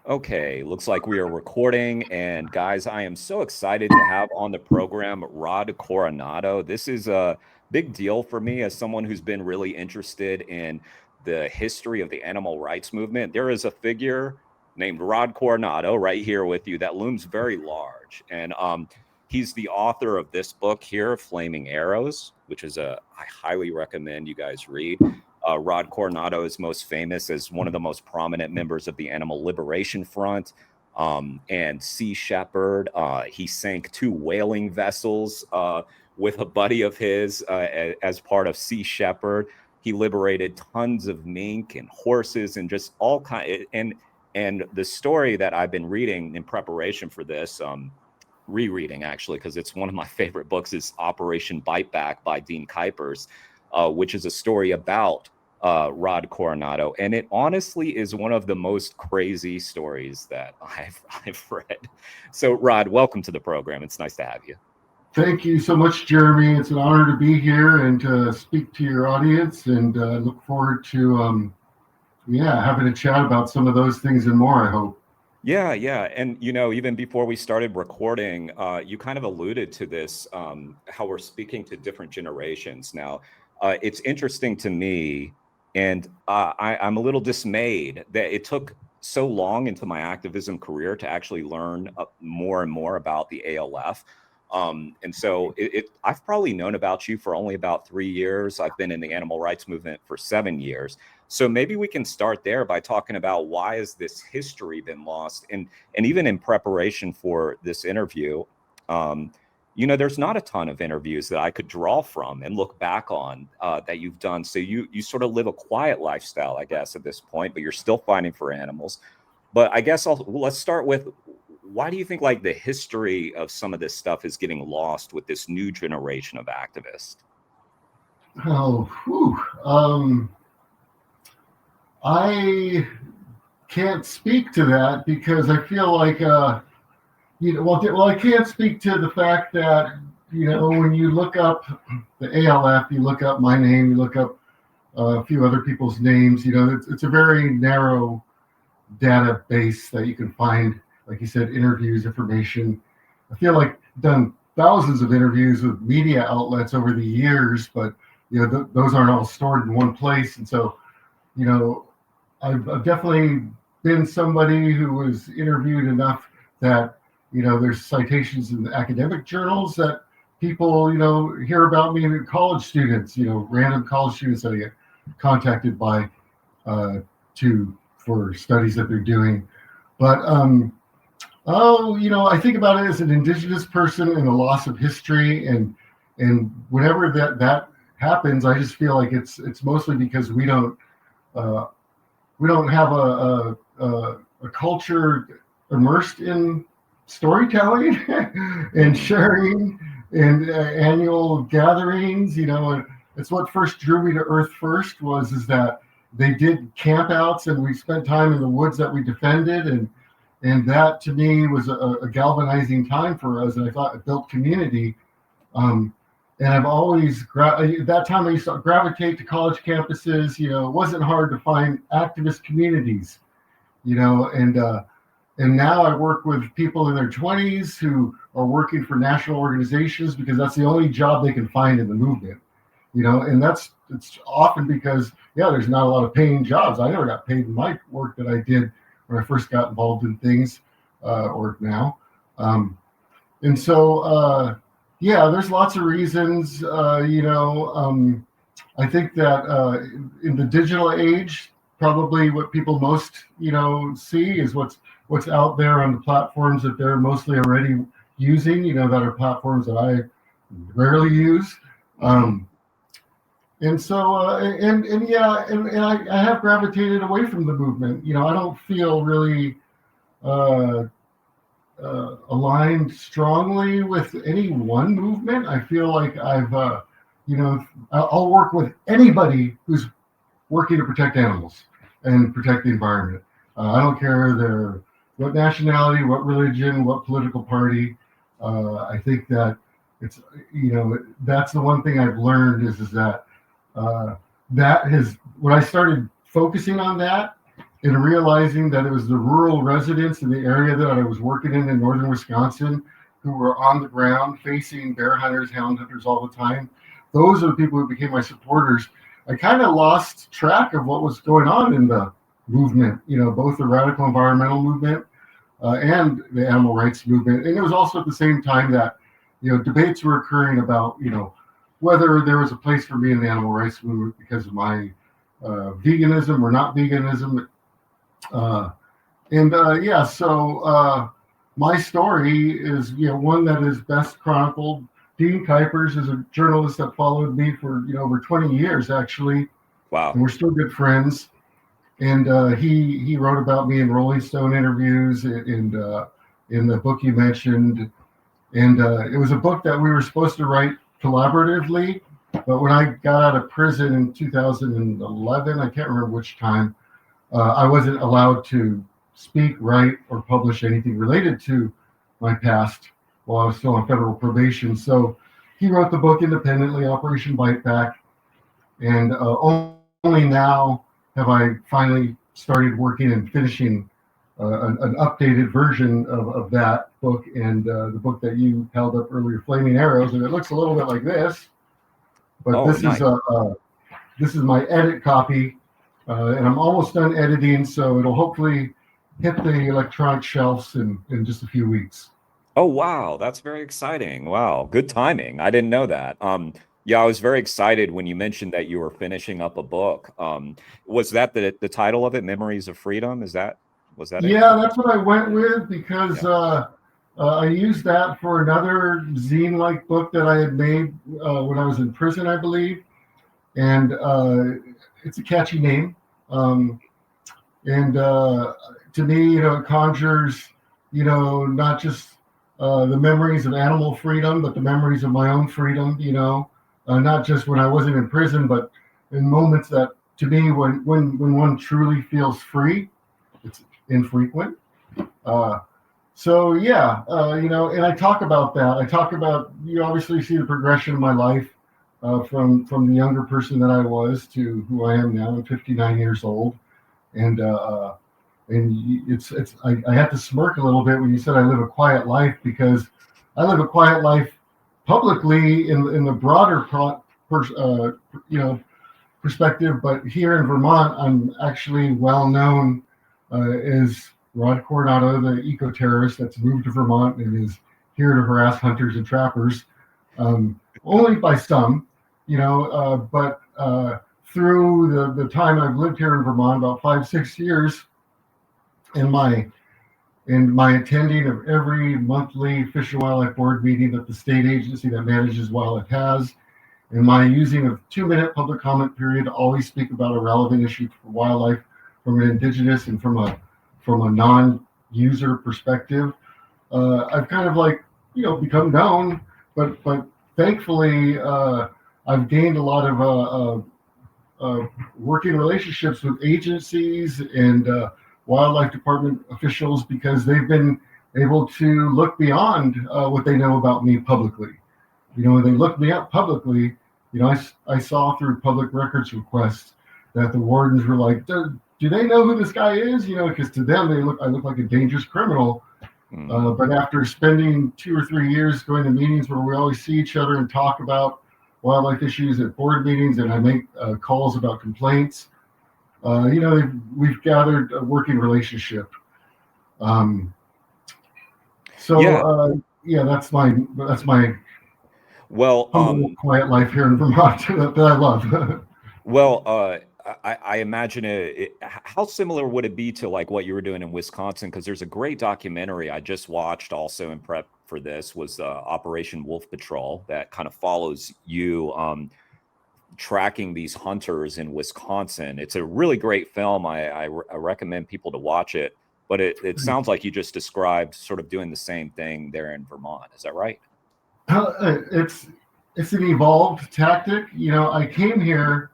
Okay, looks like we are recording. And guys, I am so excited to have on the program Rod Coronado. This is a big deal for me as someone who's been really interested in the history of the animal rights movement. There is a figure named Rod Coronado right here with you that looms very large. And he's the author of this book here, Flaming Arrows, which is I highly recommend you guys read. Rod Coronado is most famous as one of the most prominent members of the Animal Liberation Front and Sea Shepherd. He sank 2 whaling vessels with a buddy of his as part of Sea Shepherd. He liberated tons of mink and horses and just all kind. And the story that I've been reading in preparation for this, rereading actually, because it's one of my favorite books, is Operation Bite Back by Dean Kuipers, which is a story about Rod Coronado, and it honestly is one of the most crazy stories that I've read. So, Rod, welcome to the program. It's nice to have you. Thank you so much, Jeremy. It's an honor to be here and to speak to your audience, and look forward to having a chat about some of those things and more, I hope. Yeah. And, even before we started recording, you kind of alluded to this, how we're speaking to different generations. Now, it's interesting to me, and I'm a little dismayed that it took so long into my activism career to actually learn more and more about the ALF. And so I've probably known about you for only about 3 years. I've been in the animal rights movement for 7 years. So maybe we can start there by talking about why has this history been lost? And even in preparation for this interview, there's not a ton of interviews that I could draw from and look back on that you've done. So you sort of live a quiet lifestyle, I guess, at this point, but you're still fighting for animals. But I guess let's start with, why do you think like the history of some of this stuff is getting lost with this new generation of activists? Oh, I can't speak to that because I feel like, I can't speak to the fact that, when you look up the ALF, you look up my name, you look up a few other people's names, it's a very narrow database that you can find, like you said, interviews, information. I feel like I've done thousands of interviews with media outlets over the years, but those aren't all stored in one place. And so, I've definitely been somebody who was interviewed enough that, there's citations in the academic journals that people, hear about me, and college students, random college students that I get contacted by for studies that they're doing. But I think about it as an indigenous person and the loss of history, and whenever that happens, I just feel like it's mostly because we don't have a culture immersed in storytelling and sharing and annual gatherings. It's what first drew me to Earth First is that they did campouts and we spent time in the woods that we defended, and that to me was a galvanizing time for us, and I thought it built community. And I've always at that time I used to gravitate to college campuses. It wasn't hard to find activist communities, and now I work with people in their 20s who are working for national organizations because that's the only job they can find in the movement. And it's often because, there's not a lot of paying jobs. I never got paid in my work that I did when I first got involved in things, or now. And so, there's lots of reasons. I think that in the digital age, probably what people most, see is what's out there on the platforms that they're mostly already using, that are platforms that I rarely use. And so, I have gravitated away from the movement. I don't feel really aligned strongly with any one movement. I feel like I'll work with anybody who's working to protect animals and protect the environment. I don't care what nationality, what religion, what political party. I think that it's, that's the one thing I've learned is that that has, when I started focusing on that, in realizing that it was the rural residents in the area that I was working in northern Wisconsin who were on the ground facing bear hunters, hound hunters all the time. Those are the people who became my supporters. I kind of lost track of what was going on in the movement, both the radical environmental movement and the animal rights movement. And it was also at the same time that, debates were occurring about, whether there was a place for me in the animal rights movement because of my veganism or not veganism. So my story is, one that is best chronicled. Dean Kuipers is a journalist that followed me for, over 20 years, actually. Wow. And we're still good friends. And he wrote about me in Rolling Stone interviews and in the book you mentioned. And it was a book that we were supposed to write collaboratively. But when I got out of prison in 2011, I can't remember which time, I wasn't allowed to speak, write, or publish anything related to my past while I was still on federal probation. So he wrote the book independently, Operation Bite Back. And only now have I finally started working and finishing an updated version of that book and the book that you held up earlier, Flaming Arrows. And it looks a little bit like this. But this is my edit copy. And I'm almost done editing, so it'll hopefully hit the electronic shelves in just a few weeks. Oh, wow. That's very exciting. Wow. Good timing. I didn't know that. Yeah, I was very excited when you mentioned that you were finishing up a book. Was that the title of it, Memories of Freedom? Was that it? Yeah, that's what I went with because I used that for another zine-like book that I had made when I was in prison, I believe. And it's a catchy name. To me, it conjures, not just the memories of animal freedom, but the memories of my own freedom, not just when I wasn't in prison, but in moments that, to me, when one truly feels free, it's infrequent. And I talk about that. I talk about, you obviously see the progression of my life from the younger person that I was to who I am now. I'm 59 years old. And I had to smirk a little bit when you said I live a quiet life, because I live a quiet life publicly in the broader perspective, but here in Vermont, I'm actually well known as Rod Coronado, the eco-terrorist that's moved to Vermont and is here to harass hunters and trappers, only by some, but through the time I've lived here in Vermont, about 5-6 years, in my attending of every monthly Fish and Wildlife Board meeting that the state agency that manages wildlife has, and my using a 2-minute public comment period to always speak about a relevant issue for wildlife from an indigenous and from a non-user perspective, I've kind of become known, but thankfully I've gained a lot of working relationships with agencies and wildlife department officials, because they've been able to look beyond what they know about me publicly. When they looked me up publicly, I saw through public records requests that the wardens were like, do they know who this guy is? Because to them, I look like a dangerous criminal. But after spending 2 or 3 years going to meetings where we always see each other and talk about wildlife issues at board meetings, and I make calls about complaints, we've gathered a working relationship. That's my quiet life here in Vermont that I love. Well, I imagine how similar would it be to like what you were doing in Wisconsin? Because there's a great documentary I just watched also in prep for this, was Operation Wolf Patrol, that kind of follows you tracking these hunters in Wisconsin. It's a really great film. I recommend people to watch it. But it sounds like you just described sort of doing the same thing there in Vermont. Is that right? It's an evolved tactic. I came here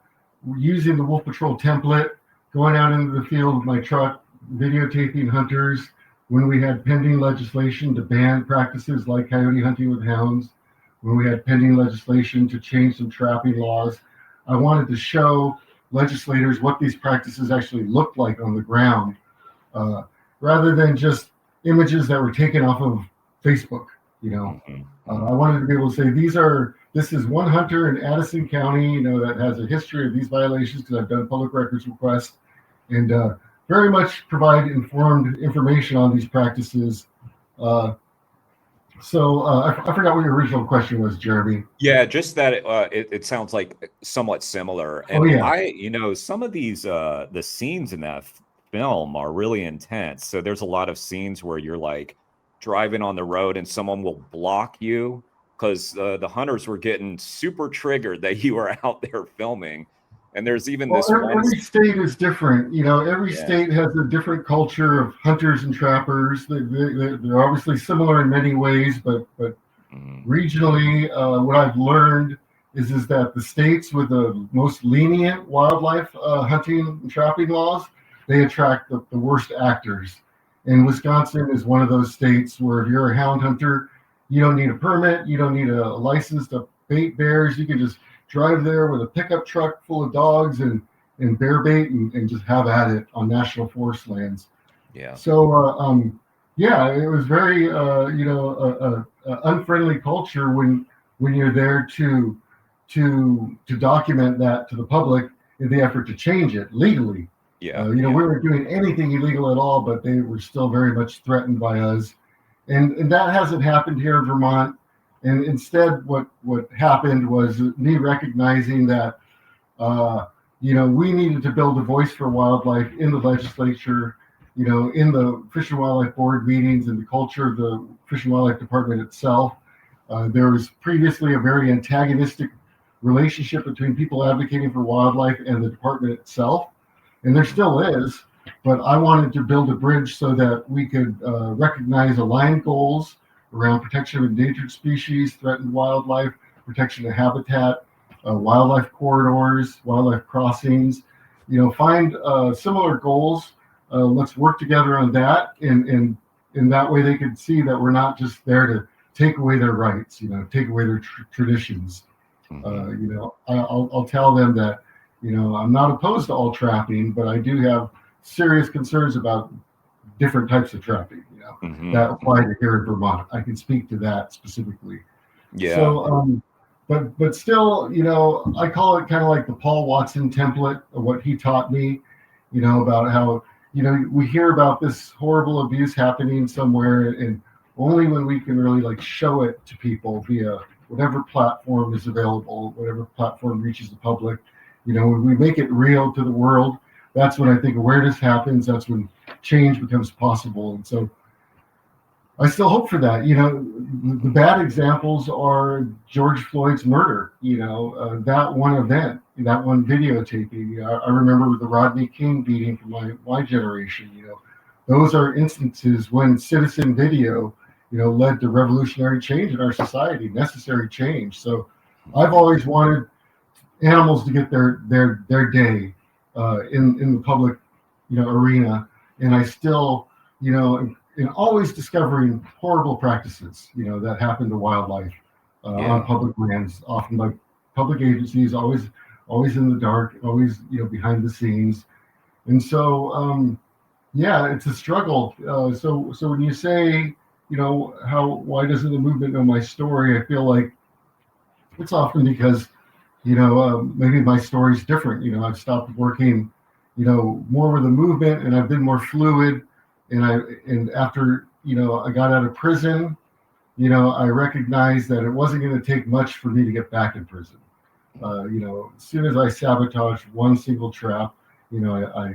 using the Wolf Patrol template, going out into the field with my truck, videotaping hunters when we had pending legislation to ban practices like coyote hunting with hounds, when we had pending legislation to change some trapping laws. I wanted to show legislators what these practices actually looked like on the ground, rather than just images that were taken off of Facebook. I wanted to be able to say this is one hunter in Addison County, that has a history of these violations, because I've done public records requests, and very much provide informed information on these practices. I forgot what your original question was, Jeremy. Yeah, just that it sounds like somewhat similar. And some of these the scenes in that film are really intense. So there's a lot of scenes where you're like driving on the road and someone will block you because the hunters were getting super triggered that you were out there filming. And there's even every state is different. Every state has a different culture of hunters and trappers. They're obviously similar in many ways, but regionally, what I've learned is that the states with the most lenient wildlife hunting and trapping laws, they attract the worst actors. And Wisconsin is one of those states where if you're a hound hunter, you don't need a permit, you don't need a license to bait bears. You can just drive there with a pickup truck full of dogs and bear bait and just have at it on national forest lands. Yeah. So it was very unfriendly culture when you're there to document that to the public in the effort to change it legally. Yeah. We weren't doing anything illegal at all, but they were still very much threatened by us, and that hasn't happened here in Vermont. And instead, what happened was me recognizing that, we needed to build a voice for wildlife in the legislature, in the Fish and Wildlife Board meetings, and the culture of the Fish and Wildlife Department itself. There was previously a very antagonistic relationship between people advocating for wildlife and the department itself, and there still is. But I wanted to build a bridge so that we could recognize aligned goals around protection of endangered species, threatened wildlife, protection of habitat, wildlife corridors, wildlife crossings. Find similar goals. Let's work together on that, and in that way they can see that we're not just there to take away their rights, take away their traditions. I'll tell them that, I'm not opposed to all trapping, but I do have serious concerns about different types of trapping, that apply to here in Vermont. I can speak to that specifically. Yeah. So, but still, I call it kind of like the Paul Watson template of what he taught me, about how, we hear about this horrible abuse happening somewhere, and only when we can really show it to people via whatever platform is available, whatever platform reaches the public, when we make it real to the world, that's when I think awareness happens. That's when change becomes possible. And so I still hope for that. The bad examples are George Floyd's murder, that one event, that one videotaping. I remember the Rodney King beating from my generation. Those are instances when citizen video, led to revolutionary change in our society, necessary change. So I've always wanted animals to get their day in the public, arena, and I still, in always discovering horrible practices, that happen to wildlife on public lands, often by public agencies, always in the dark, always behind the scenes, and so it's a struggle. So when you say, why doesn't the movement know my story? I feel like it's often because maybe my story's different. I've stopped working, more with the movement, and I've been more fluid. And after, I got out of prison, I recognized that it wasn't going to take much for me to get back in prison. As soon as I sabotaged one single trap, I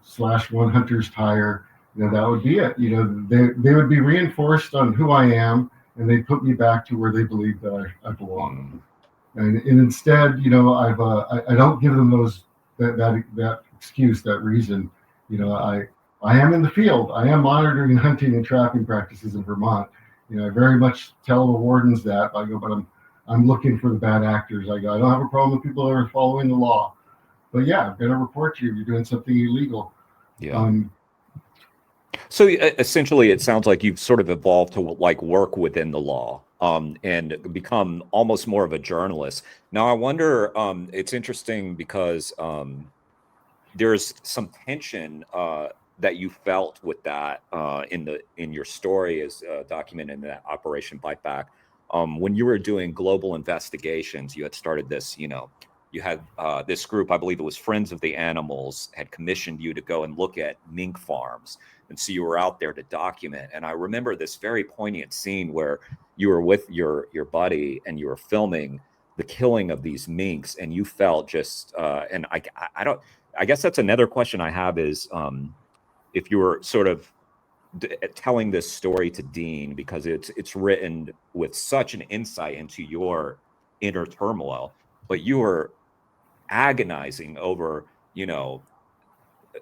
slashed one hunter's tire, that would be it. They would be reinforced on who I am, and they put me back to where they believe that I belong. And instead, I don't give them that excuse, that reason. I am in the field. I am monitoring hunting and trapping practices in Vermont. I very much tell the wardens that. I go, but I'm looking for the bad actors. I go, I don't have a problem with people that are following the law, but I'm going to report you if you're doing something illegal. Yeah. So essentially, it sounds like you've sort of evolved to work within the law. and become almost more of a journalist. Now, I wonder, it's interesting because there's some tension that you felt with that in your story, as documented in that Operation Bite Back. When you were doing global investigations, you had started this, you had this group, I believe it was Friends of the Animals, had commissioned you to go and look at mink farms. And so you were out there to document. And I remember this very poignant scene where you were with your buddy and you were filming the killing of these minks, and you felt just, and I guess that's another question I have is, if you were sort of telling this story to Dean, because it's written with such an insight into your inner turmoil, but you were agonizing over,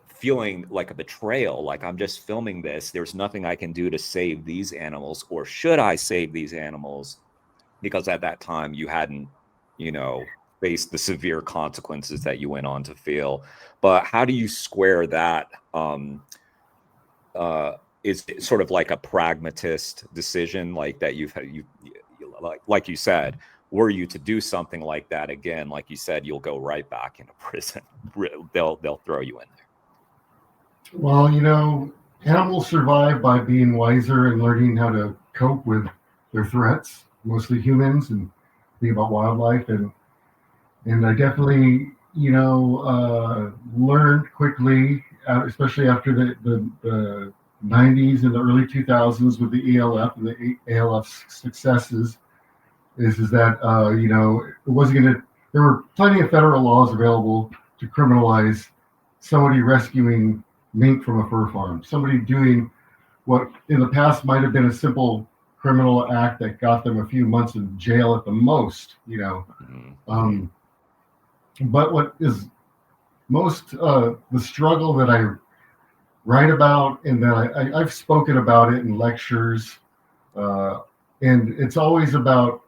feeling like a betrayal, like I'm just filming this, there's nothing I can do to save these animals, or should I save these animals? Because at that time you hadn't, faced the severe consequences that you went on to feel. But how do you square that? Is it sort of like a pragmatist decision, like that you like you said, were you to do something like that again, like you said, you'll go right back into prison. They'll throw you in there. Well, animals survive by being wiser and learning how to cope with their threats, mostly humans, and think about wildlife. And I definitely, learned quickly, especially after the 90s and the early 2000s with the ELF and the ALF successes, is that, it wasn't going to, there were plenty of federal laws available to criminalize somebody rescuing mink from a fur farm, somebody doing what in the past might have been a simple criminal act that got them a few months in jail at the most, but what is most the struggle that I write about, and that I've spoken about it in lectures, and it's always about,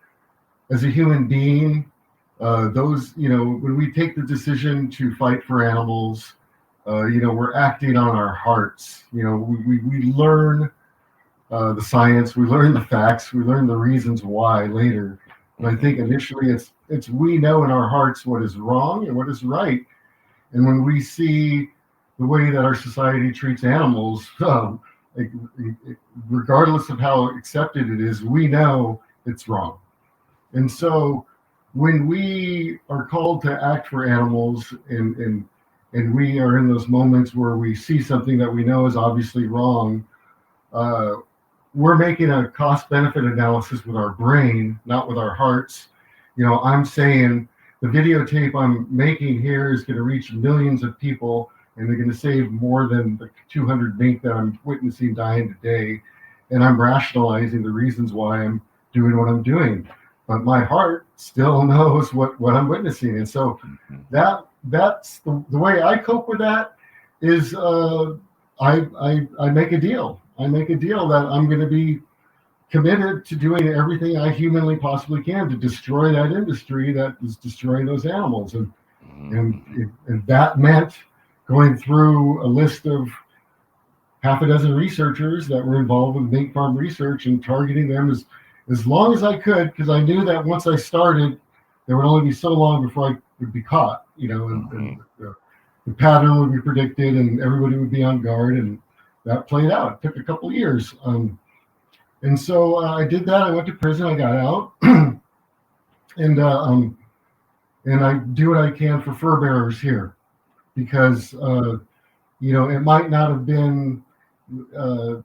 as a human being, those, when we take the decision to fight for animals, we're acting on our hearts. We learn the science, we learn the facts, we learn the reasons why later. But I think initially it's we know in our hearts what is wrong and what is right. And when we see the way that our society treats animals, regardless of how accepted it is, we know it's wrong. And so when we are called to act for animals, and we are in those moments where we see something that we know is obviously wrong, we're making a cost-benefit analysis with our brain, not with our hearts. I'm saying the videotape I'm making here is going to reach millions of people, and they're going to save more than the 200 mink that I'm witnessing dying today. And I'm rationalizing the reasons why I'm doing what I'm doing. But my heart still knows what I'm witnessing. And so that's the way I cope with that is I make a deal. I make a deal that I'm going to be committed to doing everything I humanly possibly can to destroy that industry that is destroying those animals. And that meant going through a list of half a dozen researchers that were involved with mink farm research and targeting them as long as I could, because I knew that once I started, there would only be so long before I would be caught, and the pattern would be predicted and everybody would be on guard, and that played out. It took a couple of years. And so I did that. I went to prison. I got out, and I do what I can for fur bearers here, because it might not have been in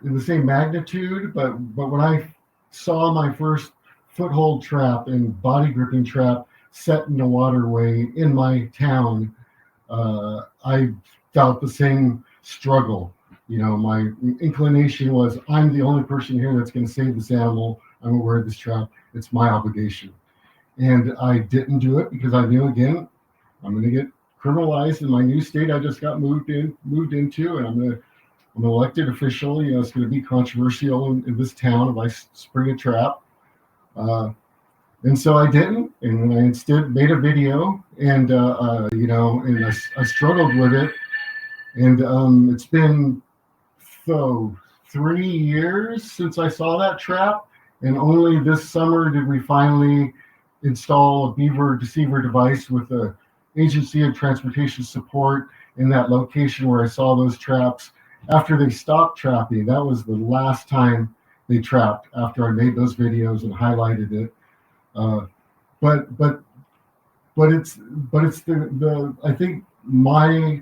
the same magnitude, but when I saw my first foothold trap and body gripping trap set in a waterway in my town, I felt the same struggle. My inclination was, I'm the only person here that's going to save this animal. I'm aware of this trap. It's my obligation. And I didn't do it because I knew, again, I'm going to get criminalized in my new state I just got moved into, and I'm an elected official. It's going to be controversial in this town if I spring a trap. And so I didn't, and I instead made a video, and and I struggled with it, and it's been 3 years since I saw that trap, And only this summer did we finally install a beaver deceiver device with the Agency of Transportation Support in that location where I saw those traps. After they stopped trapping, that was the last time they trapped after I made those videos and highlighted it. But it's the I think my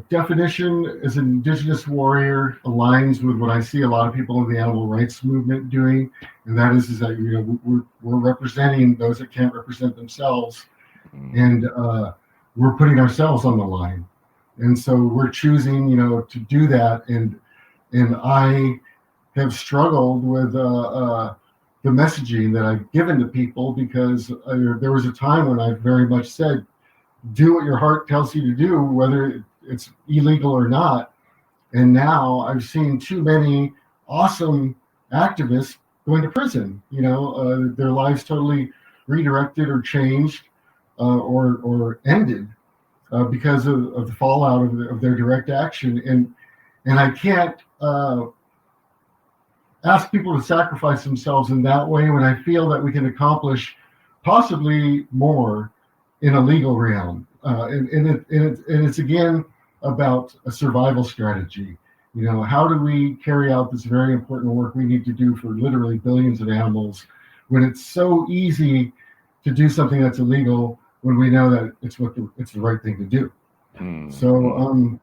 definition as an indigenous warrior aligns with what I see a lot of people in the animal rights movement doing, and that is that we're representing those that can't represent themselves, and we're putting ourselves on the line, and so we're choosing to do that, and I have struggled with the messaging that I've given to people, because there was a time when I very much said, do what your heart tells you to do, whether it's illegal or not. And now I've seen too many awesome activists going to prison. Their lives totally redirected or changed or ended because of the fallout of their direct action. And I can't ask people to sacrifice themselves in that way when I feel that we can accomplish possibly more in a legal realm, and it's again about a survival strategy. How do we carry out this very important work we need to do for literally billions of animals, when it's so easy to do something that's illegal when we know that it's the right thing to do. So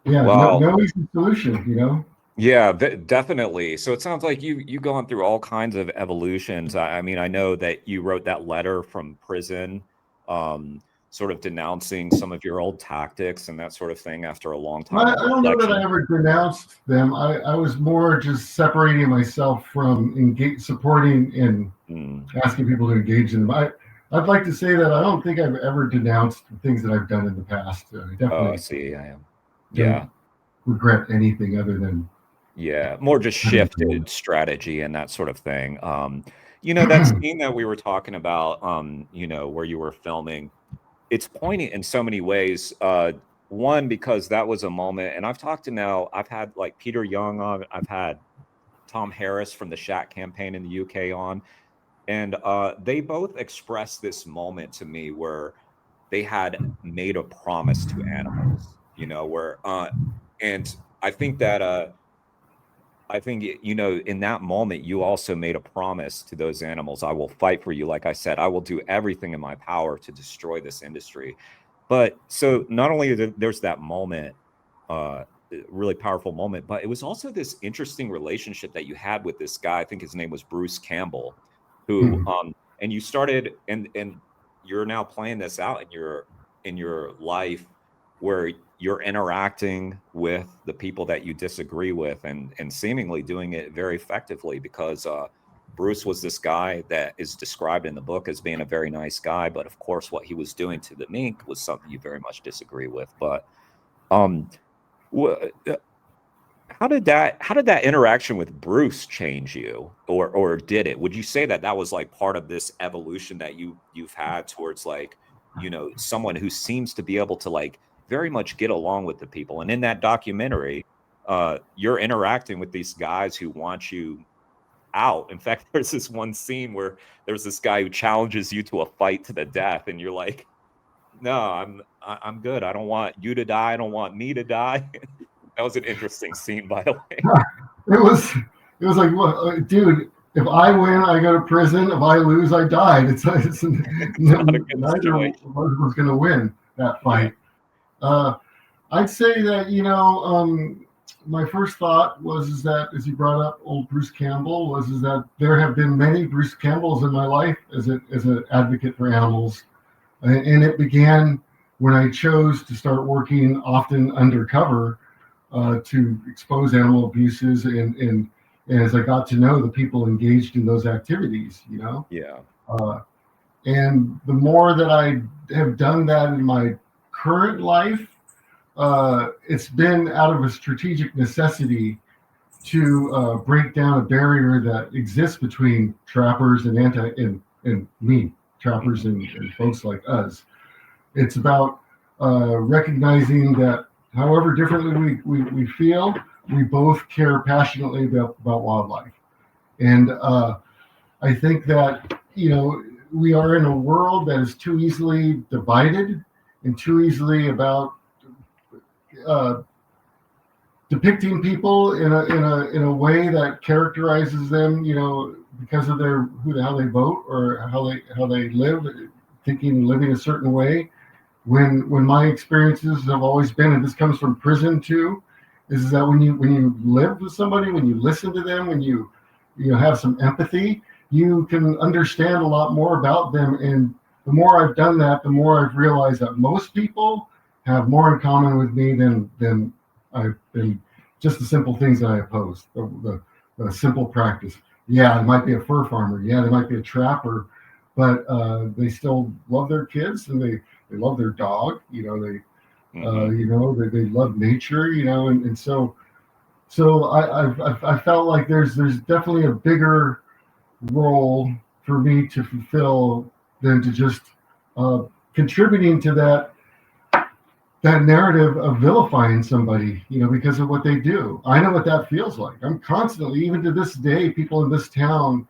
well, no easy solution. Yeah, definitely. So it sounds like you've gone through all kinds of evolutions. I mean, I know that you wrote that letter from prison, sort of denouncing some of your old tactics and that sort of thing after a long time I of don't know that I reflection. ever denounced them. I was more just separating myself from supporting and asking people to engage in them. I'd like to say that I don't think I've ever denounced the things that I've done in the past. I Oh, I definitely see. I am. Yeah. don't regret anything other than Yeah. More just shifted strategy and that sort of thing. That scene that we were talking about, where you were filming, it's poignant in so many ways. One, because that was a moment, and I've had like Peter Young on, I've had Tom Harris from the Shat campaign in the UK on, and they both expressed this moment to me where they had made a promise to animals, where and I think that in that moment, you also made a promise to those animals. I will fight for you. Like I said, I will do everything in my power to destroy this industry. But so not only there's that moment, really powerful moment, but it was also this interesting relationship that you had with this guy. I think his name was Bruce Campbell, who, and you started, and you're now playing this out in your life, where you're interacting with the people that you disagree with, and seemingly doing it very effectively, because Bruce was this guy that is described in the book as being a very nice guy, but of course what he was doing to the mink was something you very much disagree with. But um how did that interaction with Bruce change you, or did it? Would you say that was like part of this evolution that you've had towards, like, someone who seems to be able to like very much get along with the people? And in that documentary, you're interacting with these guys who want you out. In fact, there's this one scene where there's this guy who challenges you to a fight to the death, and you're like, no, I'm good. I don't want you to die. I don't want me to die. That was an interesting scene, by the way. it was like, well, dude, if I win, I go to prison. If I lose, I died. It's Not a good neither of situation. us was going to win that fight. Yeah. I'd say that my first thought was that, as you brought up old Bruce Campbell, was that there have been many Bruce Campbells in my life as an advocate for animals, and it began when I chose to start working often undercover to expose animal abuses, and as I got to know the people engaged in those activities, Yeah. And the more that I have done that in my current life, it's been out of a strategic necessity to break down a barrier that exists between trappers and me, trappers and folks like us. It's about recognizing that however differently we feel, we both care passionately about wildlife. And I think that, we are in a world that is too easily divided and too easily about uh, depicting people in a way that characterizes them, because of how they vote or how they live, living a certain way. When my experiences have always been, and this comes from prison too, is that when you live with somebody, when you listen to them, when you have some empathy, you can understand a lot more about them. And the more I've done that, the more I've realized that most people have more in common with me than I've been. Just the simple things that I oppose, the simple practice. Yeah, they might be a fur farmer. Yeah, they might be a trapper, but they still love their kids and they love their dog. They love nature. And so I felt like there's definitely a bigger role for me to fulfill than to just contributing to that narrative of vilifying somebody, because of what they do. I know what that feels like. I'm constantly, even to this day, people in this town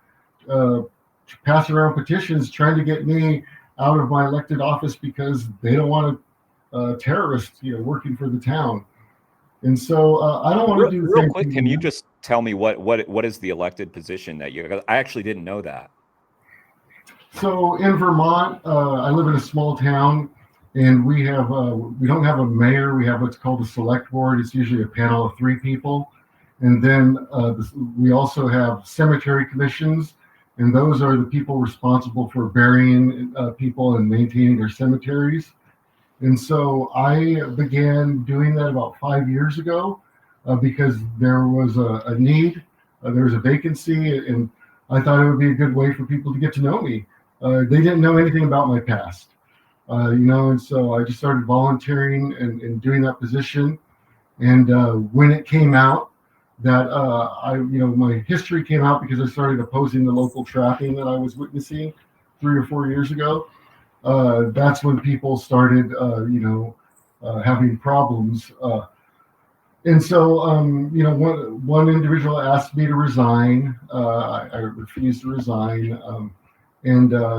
pass around petitions trying to get me out of my elected office because they don't want a terrorist, working for the town. And so I don't want to do the real same quick. thing. Can you just tell me what is the elected position that you? I actually didn't know that. So in Vermont, I live in a small town, and we don't have a mayor. We have what's called a select board. It's usually a panel of 3 people, and then we also have cemetery commissions, and those are the people responsible for burying people and maintaining their cemeteries. And so I began doing that about 5 years ago because there was a need, there was a vacancy, and I thought it would be a good way for people to get to know me. They didn't know anything about my past, and so I just started volunteering and doing that position. And when it came out that my history came out because I started opposing the local trapping that I was witnessing 3 or 4 years ago. That's when people started, having problems. And so, one individual asked me to resign. I refused to resign.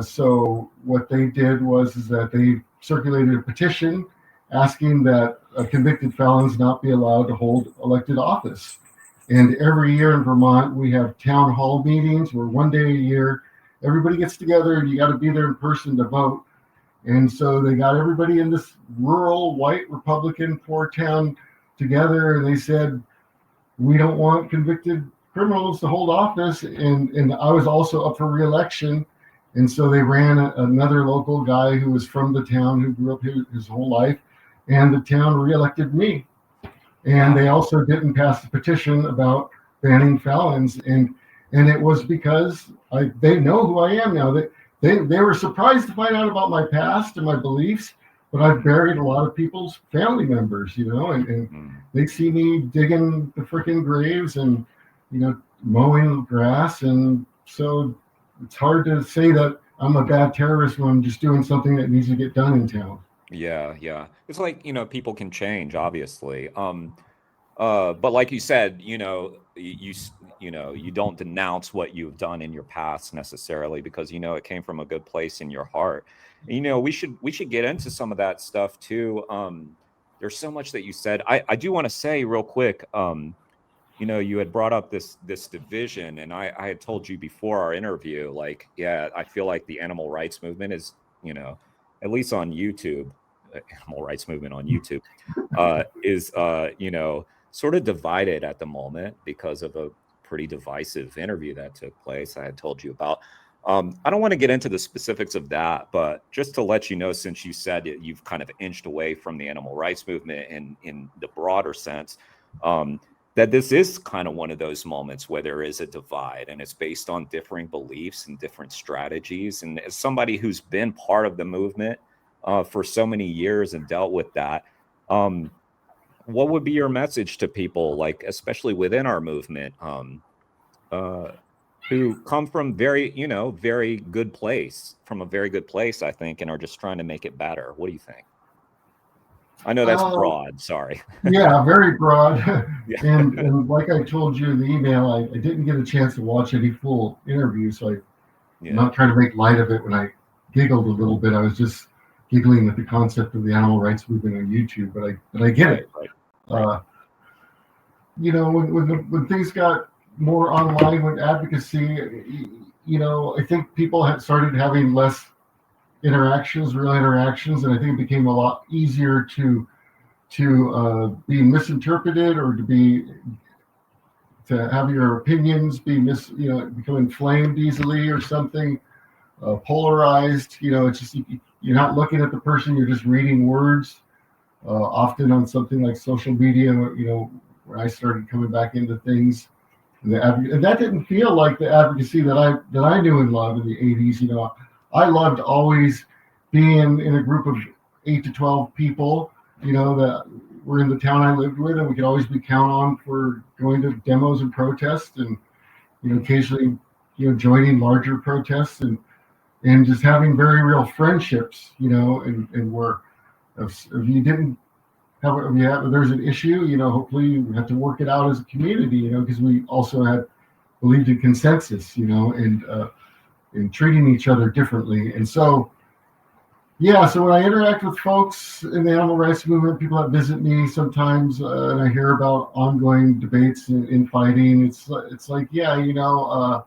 So what they did is that they circulated a petition asking that convicted felons not be allowed to hold elected office. And every year in Vermont, we have town hall meetings where one day a year, everybody gets together and you got to be there in person to vote. And so they got everybody in this rural white Republican poor town together, and they said, we don't want convicted criminals to hold office. And I was also up for re-election. And so they ran another local guy who was from the town, who grew up his whole life, and the town re-elected me. And they also didn't pass the petition about banning felons. And it was because they know who I am now. They were surprised to find out about my past and my beliefs, but I've buried a lot of people's family members, and they see me digging the freaking graves and, mowing grass. And so it's hard to say that I'm a bad terrorist when I'm just doing something that needs to get done in town. Yeah. It's like, people can change, obviously. But like you said, you don't denounce what you've done in your past necessarily because it came from a good place in your heart. And, we should get into some of that stuff too. There's so much that you said. I do want to say real quick, you had brought up this division, and I had told you before our interview, like, yeah, I feel like the animal rights movement is, at least on YouTube, animal rights movement on YouTube, is sort of divided at the moment because of a pretty divisive interview that took place I had told you about. I don't want to get into the specifics of that, but just to let you know, since you said that you've kind of inched away from the animal rights movement in the broader sense, that this is kind of one of those moments where there is a divide, and it's based on differing beliefs and different strategies. And as somebody who's been part of the movement for so many years and dealt with that, what would be your message to people, like especially within our movement, who come from very good place, I think, and are just trying to make it better? What do you think? I know that's broad. Sorry. Yeah, very broad. Yeah. And like I told you in the email, I didn't get a chance to watch any full interview, so I'm not trying to make light of it. When I giggled a little bit, I was just giggling at the concept of the animal rights movement on YouTube, but I get it. Right. You know, when things got more online with advocacy, you know, I think people had started having less real interactions, and I think it became a lot easier to be misinterpreted, or to have your opinions become inflamed easily or something, polarized. You know, it's just you're not looking at the person, you're just reading words. Often on something like social media, you know, when I started coming back into things, and that didn't feel like the advocacy that I knew and loved in the 80s. You know, I loved always being in a group of 8 to 12 people, you know, that were in the town I lived with, and we could always be counted on for going to demos and protests, and, you know, occasionally, you know, joining larger protests, and just having very real friendships, you know, and where if you didn't if there's an issue, you know, hopefully you have to work it out as a community, you know, because we also believed in consensus, you know, and in treating each other differently. And so, yeah, so when I interact with folks in the animal rights movement, people that visit me sometimes, and I hear about ongoing debates and infighting, it's like, yeah, you know,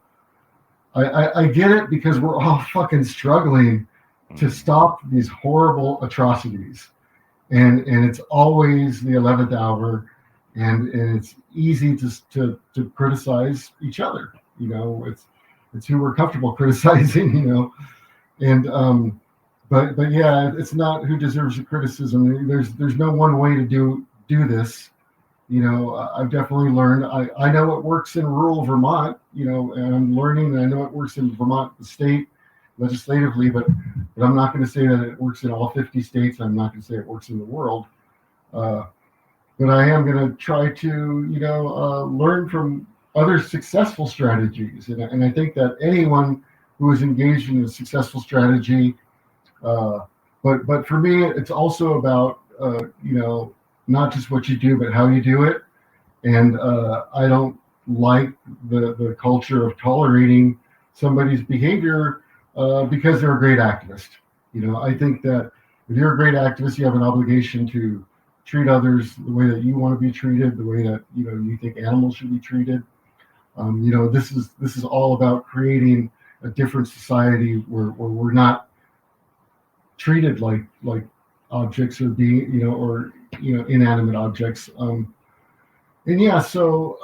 I get it, because we're all fucking struggling to stop these horrible atrocities. And it's always the 11th hour, and it's easy to criticize each other. You know, it's who we're comfortable criticizing. You know, and but yeah, it's not who deserves the criticism. There's no one way to do this. You know, I've definitely learned. I know what works in rural Vermont. You know, and I'm learning. And I know it works in Vermont, the state, legislatively, but I'm not going to say that it works in all 50 states. I'm not going to say it works in the world. But I am going to try to, you know, learn from other successful strategies. And I think that anyone who is engaged in a successful strategy, but for me, it's also about, you know, not just what you do, but how you do it. And I don't like the culture of tolerating somebody's behavior because they're a great activist. You know, I think that if you're a great activist, you have an obligation to treat others the way that you want to be treated, the way that, you know, you think animals should be treated. You know, this is all about creating a different society where we're not treated like objects, or being, you know, or, you know, inanimate objects. And yeah, so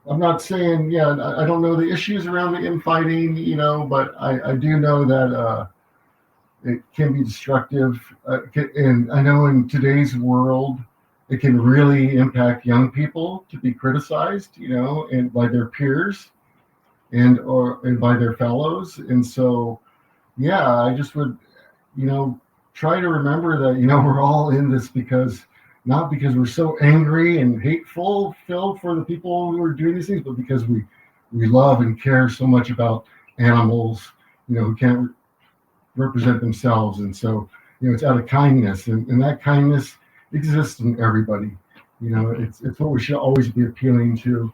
I'm not saying, yeah, I don't know the issues around the infighting, you know, but I do know that it can be destructive. And I know in today's world, it can really impact young people to be criticized, you know, and by their peers and by their fellows. And so, yeah, I just would, you know, try to remember that, you know, we're all in this not because we're so angry and hateful filled for the people who are doing these things, but because we love and care so much about animals, you know, who can't represent themselves. And so, you know, it's out of kindness, and that kindness exists in everybody. You know, it's what we should always be appealing to.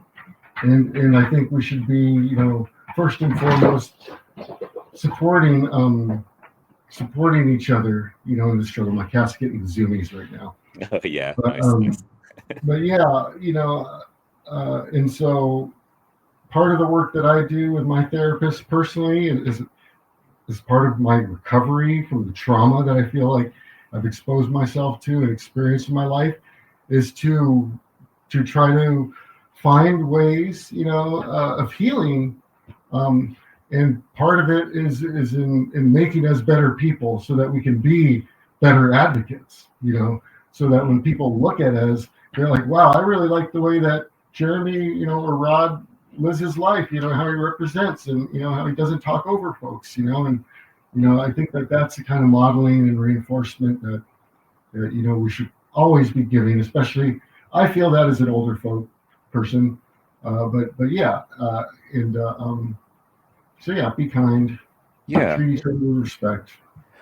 And I think we should be, you know, first and foremost, supporting each other, you know, in the struggle. My cat's getting zoomies right now. Yeah, but, nice. But yeah, you know, and so part of the work that I do with my therapist personally is part of my recovery from the trauma that I feel like I've exposed myself to and experienced in my life, is to try to find ways, you know, of healing. And part of it is in making us better people, so that we can be better advocates, you know, so that when people look at us, they're like, wow, I really like the way that Jeremy, you know, or Rod lives his life, you know, how he represents, and, you know, how he doesn't talk over folks, you know. And, you know, I think that that's the kind of modeling and reinforcement that you know, we should always be giving, especially, I feel that as an older person. But yeah, so yeah, be kind. Yeah. Treat each other with respect.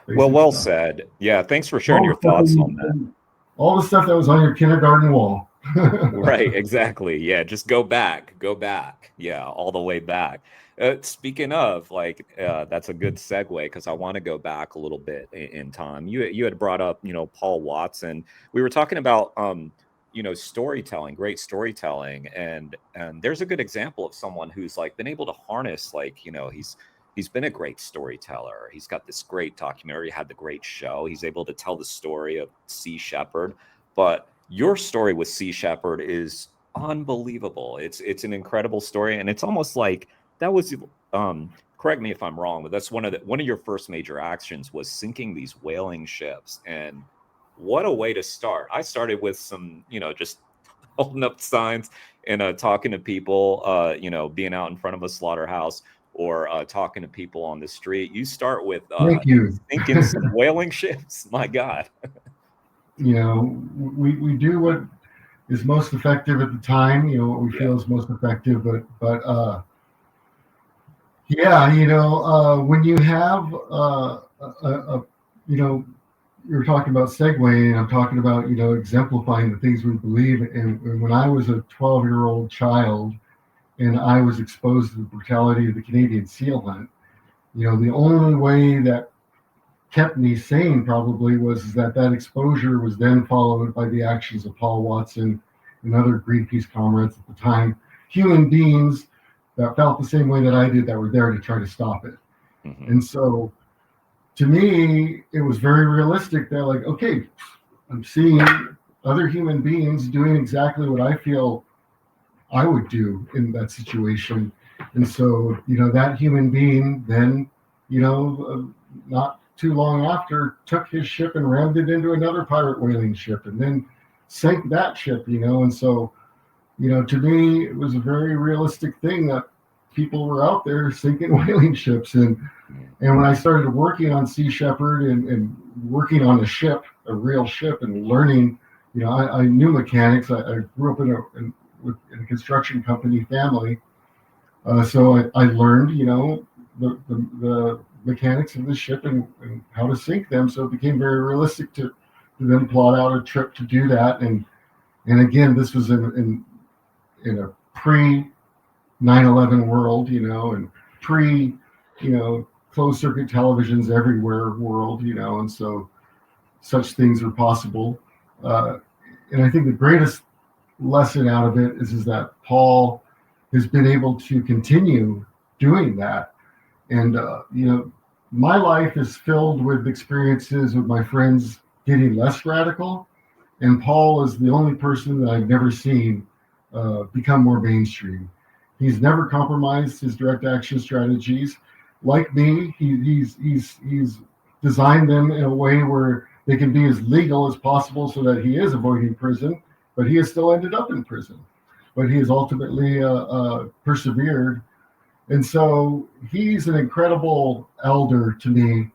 Well, basic well stuff. said. Yeah, thanks for sharing All your the stuff thoughts on that. all the stuff that was on your kindergarten wall. Right, exactly. Yeah, just go back, go back. Yeah, all the way back. Speaking of, like, that's a good segue because I want to go back a little bit in time. You had brought up, Paul Watson. We were talking about, storytelling, great storytelling, and there's a good example of someone who's like been able to harness, like, he's been a great storyteller. He's got this great documentary, had the great show. He's able to tell the story of Sea Shepherd, but your story with Sea Shepherd is unbelievable. It's an incredible story, and it's almost like that was correct me if I'm wrong, but that's one of your first major actions was sinking these whaling ships. And what a way to start. I started with some, just holding up signs and talking to people, being out in front of a slaughterhouse or talking to people on the street. You start with Thank you. sinking some whaling ships. My God. We do what is most effective at the time, what we feel is most effective, but yeah, when you have you're talking about segueing, I'm talking about, exemplifying the things we believe. And when I was a 12-year-old child and I was exposed to the brutality of the Canadian seal hunt, the only way that kept me sane probably was that exposure was then followed by the actions of Paul Watson and other Greenpeace comrades at the time, human beings that felt the same way that I did, that were there to try to stop it. Mm-hmm. And so to me, it was very realistic that, like, okay, I'm seeing other human beings doing exactly what I feel I would do in that situation. And so, that human being then, not too long after, took his ship and rammed it into another pirate whaling ship and then sank that ship, and so, to me, it was a very realistic thing that people were out there sinking whaling ships. And when I started working on Sea Shepherd and working on a real ship, and learning, I knew mechanics. I grew up in a construction company family. So I learned, the mechanics of the ship and how to sink them. So it became very realistic to then plot out a trip to do that. And again, this was in a pre 9/11 world, and pre, closed circuit televisions everywhere world, and so such things are possible. And I think the greatest lesson out of it is that Paul has been able to continue doing that. And, my life is filled with experiences with my friends getting less radical. And Paul is the only person that I've never seen become more mainstream. He's never compromised his direct action strategies. Like me, he's designed them in a way where they can be as legal as possible so that he is avoiding prison, but he has still ended up in prison. But he has ultimately persevered. And so he's an incredible elder to me,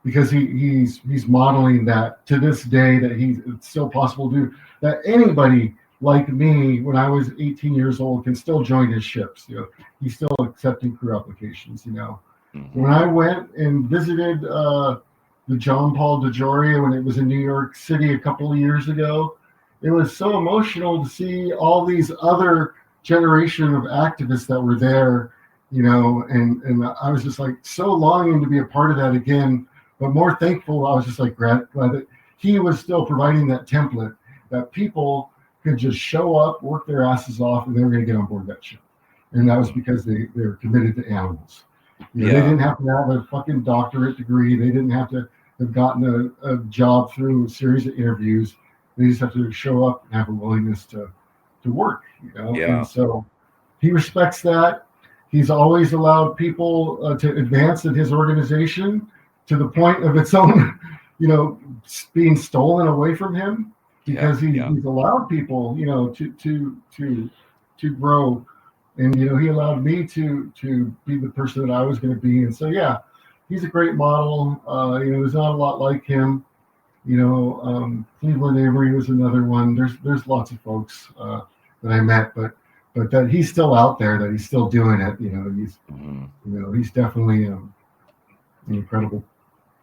because he's modeling that to this day, that it's still possible to do, that anybody like me when I was 18 years old can still join his ships. He's still accepting crew applications. Mm-hmm. When I went and visited the John Paul DeJoria when it was in New York City a couple of years ago, it was so emotional to see all these other generation of activists that were there, and I was just like so longing to be a part of that again, but more thankful. I was just like glad that he was still providing that template that people could just show up, work their asses off, and they were going to get on board that ship. And that was because they were committed to animals. They didn't have to have a fucking doctorate degree. They didn't have to have gotten a job through a series of interviews. They just have to show up and have a willingness to work, And so he respects that. He's always allowed people to advance in his organization to the point of its own, being stolen away from him, because he's allowed people, to grow. And, he allowed me to be the person that I was going to be. And so, yeah, he's a great model. There's not a lot like him. Cleveland Avery was another one. There's lots of folks that I met, but that he's still out there, that he's still doing it. He's definitely an incredible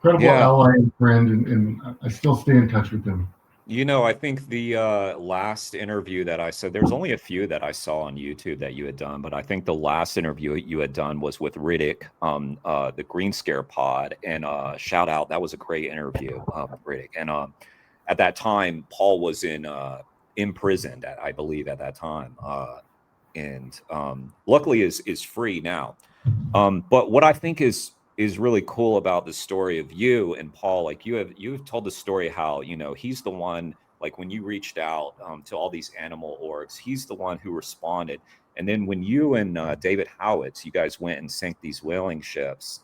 incredible Yeah. ally and friend, and I still stay in touch with him. I think the last interview that I said, there's only a few that I saw on YouTube that you had done, but I think the last interview you had done was with Riddick, the Green Scare Pod, and shout out, that was a great interview, Riddick. And at that time, Paul was imprisoned, I believe, at that time, and luckily is free now. But what I think is really cool about the story of you and Paul, like you've told the story how, he's the one, like when you reached out to all these animal orgs, he's the one who responded. And then when you and David Howitz, you guys went and sank these whaling ships,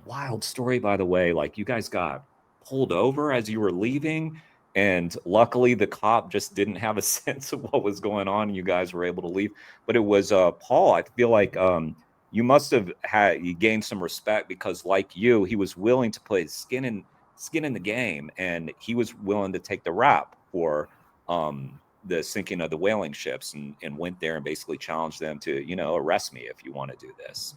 wild story, by the way, like you guys got pulled over as you were leaving, and luckily the cop just didn't have a sense of what was going on and you guys were able to leave. But it was Paul, I feel like you must have you gained some respect, because like you, he was willing to put his skin in the game, and he was willing to take the rap for the sinking of the whaling ships, and went there and basically challenged them to, arrest me if you want to do this.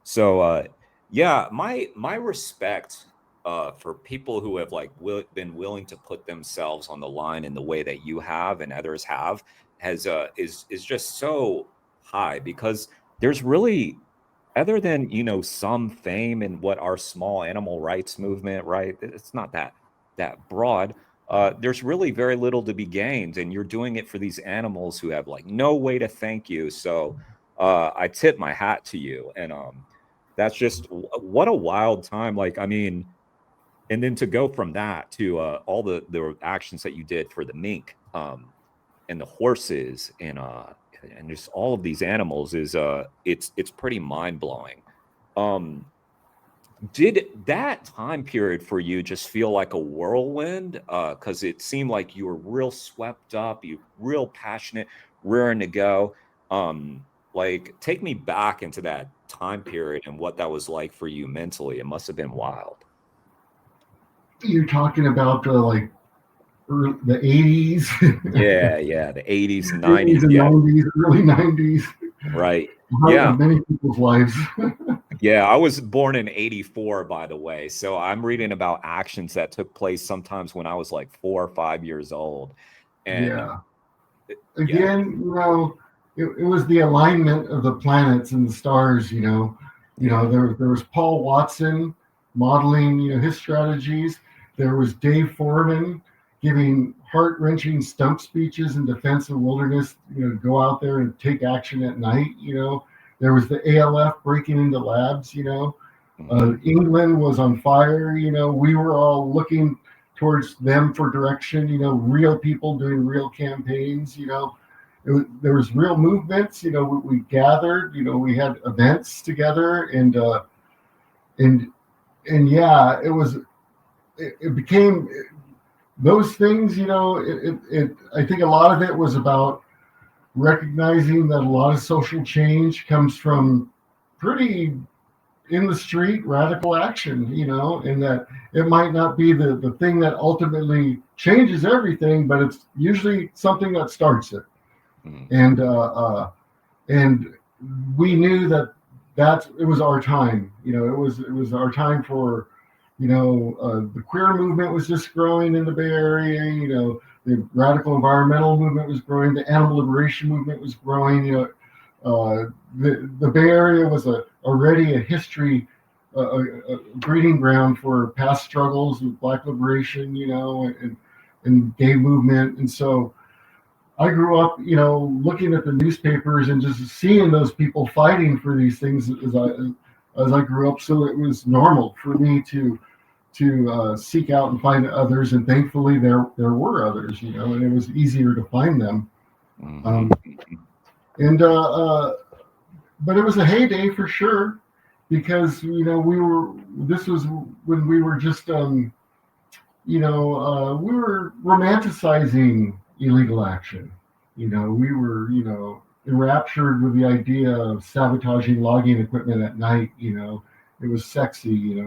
So yeah, my respect for people who have like been willing to put themselves on the line in the way that you have and others have is just so high, because there's really, other than some fame in what our small animal rights movement, right? It's not that broad. There's really very little to be gained, and you're doing it for these animals who have like no way to thank you. So I tip my hat to you, and that's just what a wild time. Like, I mean, and then to go from that to all the actions that you did for the mink and the horses and just all of these animals is it's pretty mind-blowing. Did that time period for you just feel like a whirlwind? Because it seemed like you were real swept up, you real passionate, raring to go. Like, take me back into that time period and what that was like for you mentally. It must have been wild. You're talking about like the 80s. Yeah, the 80s and 80s 90s. and Yeah, 90s, early 90s. right. Part Yeah. of many people's lives. Yeah, I was born in 84, by the way. So I'm reading about actions that took place sometimes when I was like 4 or 5 years old. And Yeah. yeah, Again, it was the alignment of the planets and the stars. There was Paul Watson modeling, his strategies. There was Dave Foreman giving heart-wrenching stump speeches in defense of wilderness. Go out there and take action at night. There was the ALF breaking into labs. England was on fire. We were all looking towards them for direction. Real people doing real campaigns. There was real movements. We gathered. We had events together, and yeah, it became those things. I think a lot of it was about recognizing that a lot of social change comes from pretty in the street radical action, and that it might not be the thing that ultimately changes everything, but it's usually something that starts it. And we knew that it was our time. It was our time for, the queer movement was just growing in the Bay Area. The radical environmental movement was growing. The animal liberation movement was growing. The Bay Area was already a history, a breeding ground for past struggles with Black liberation, and gay movement. And so I grew up, looking at the newspapers and just seeing those people fighting for these things as I grew up. So it was normal for me to seek out and find others, and thankfully there were others, and it was easier to find them. But it was a heyday for sure, because this was when we were just we were romanticizing illegal action. We were enraptured with the idea of sabotaging logging equipment at night. It was sexy.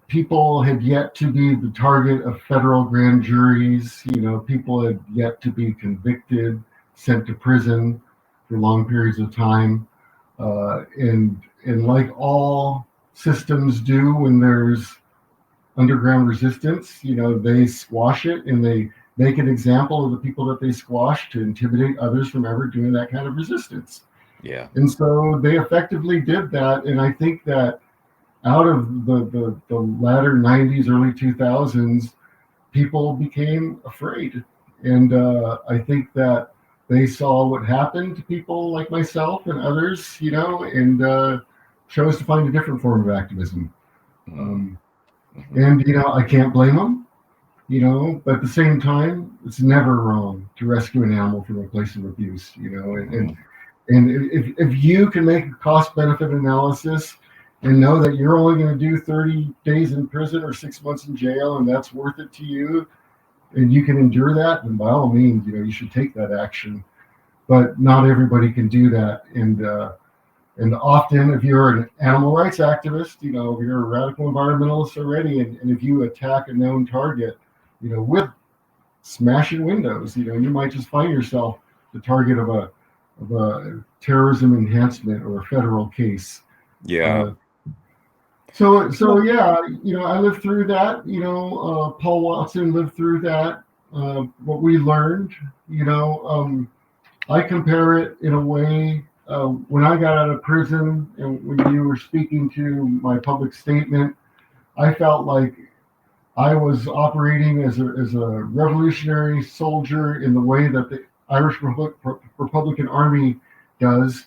People had yet to be the target of federal grand juries. People had yet to be convicted, sent to prison for long periods of time. And like all systems do when there's underground resistance, they squash it and they make an example of the people that they squash to intimidate others from ever doing that kind of resistance. Yeah. And so they effectively did that. And I think that out of the latter 90s, early 2000s, people became afraid. And I think that they saw what happened to people like myself and others, and chose to find a different form of activism. And, I can't blame them, but at the same time, it's never wrong to rescue an animal from a place of abuse, and if you can make a cost benefit analysis and know that you're only going to do 30 days in prison or 6 months in jail, and that's worth it to you, and you can endure that, then by all means, you should take that action. But not everybody can do that. And often, if you're an animal rights activist, if you're a radical environmentalist already, and if you attack a known target, with smashing windows, you might just find yourself the target of a terrorism enhancement or a federal case. Yeah. So yeah, I lived through that. Paul Watson lived through that. What we learned, I compare it in a way. When I got out of prison, and when you were speaking to my public statement, I felt like I was operating as a revolutionary soldier in the way that the Irish Republican Army does,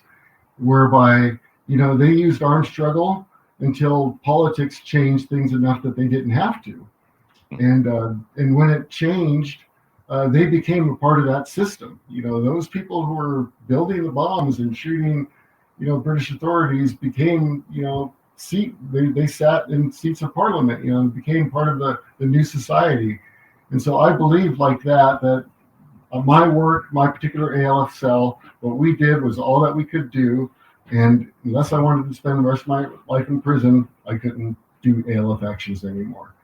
whereby they used armed struggle until politics changed things enough that they didn't have to, and when it changed, they became a part of that system. Those people who were building the bombs and shooting, British authorities became, they sat in seats of parliament, and became part of the new society. And so I believe like that my work, my particular ALF cell, what we did was all that we could do. And unless I wanted to spend the rest of my life in prison, I couldn't do ALF actions anymore.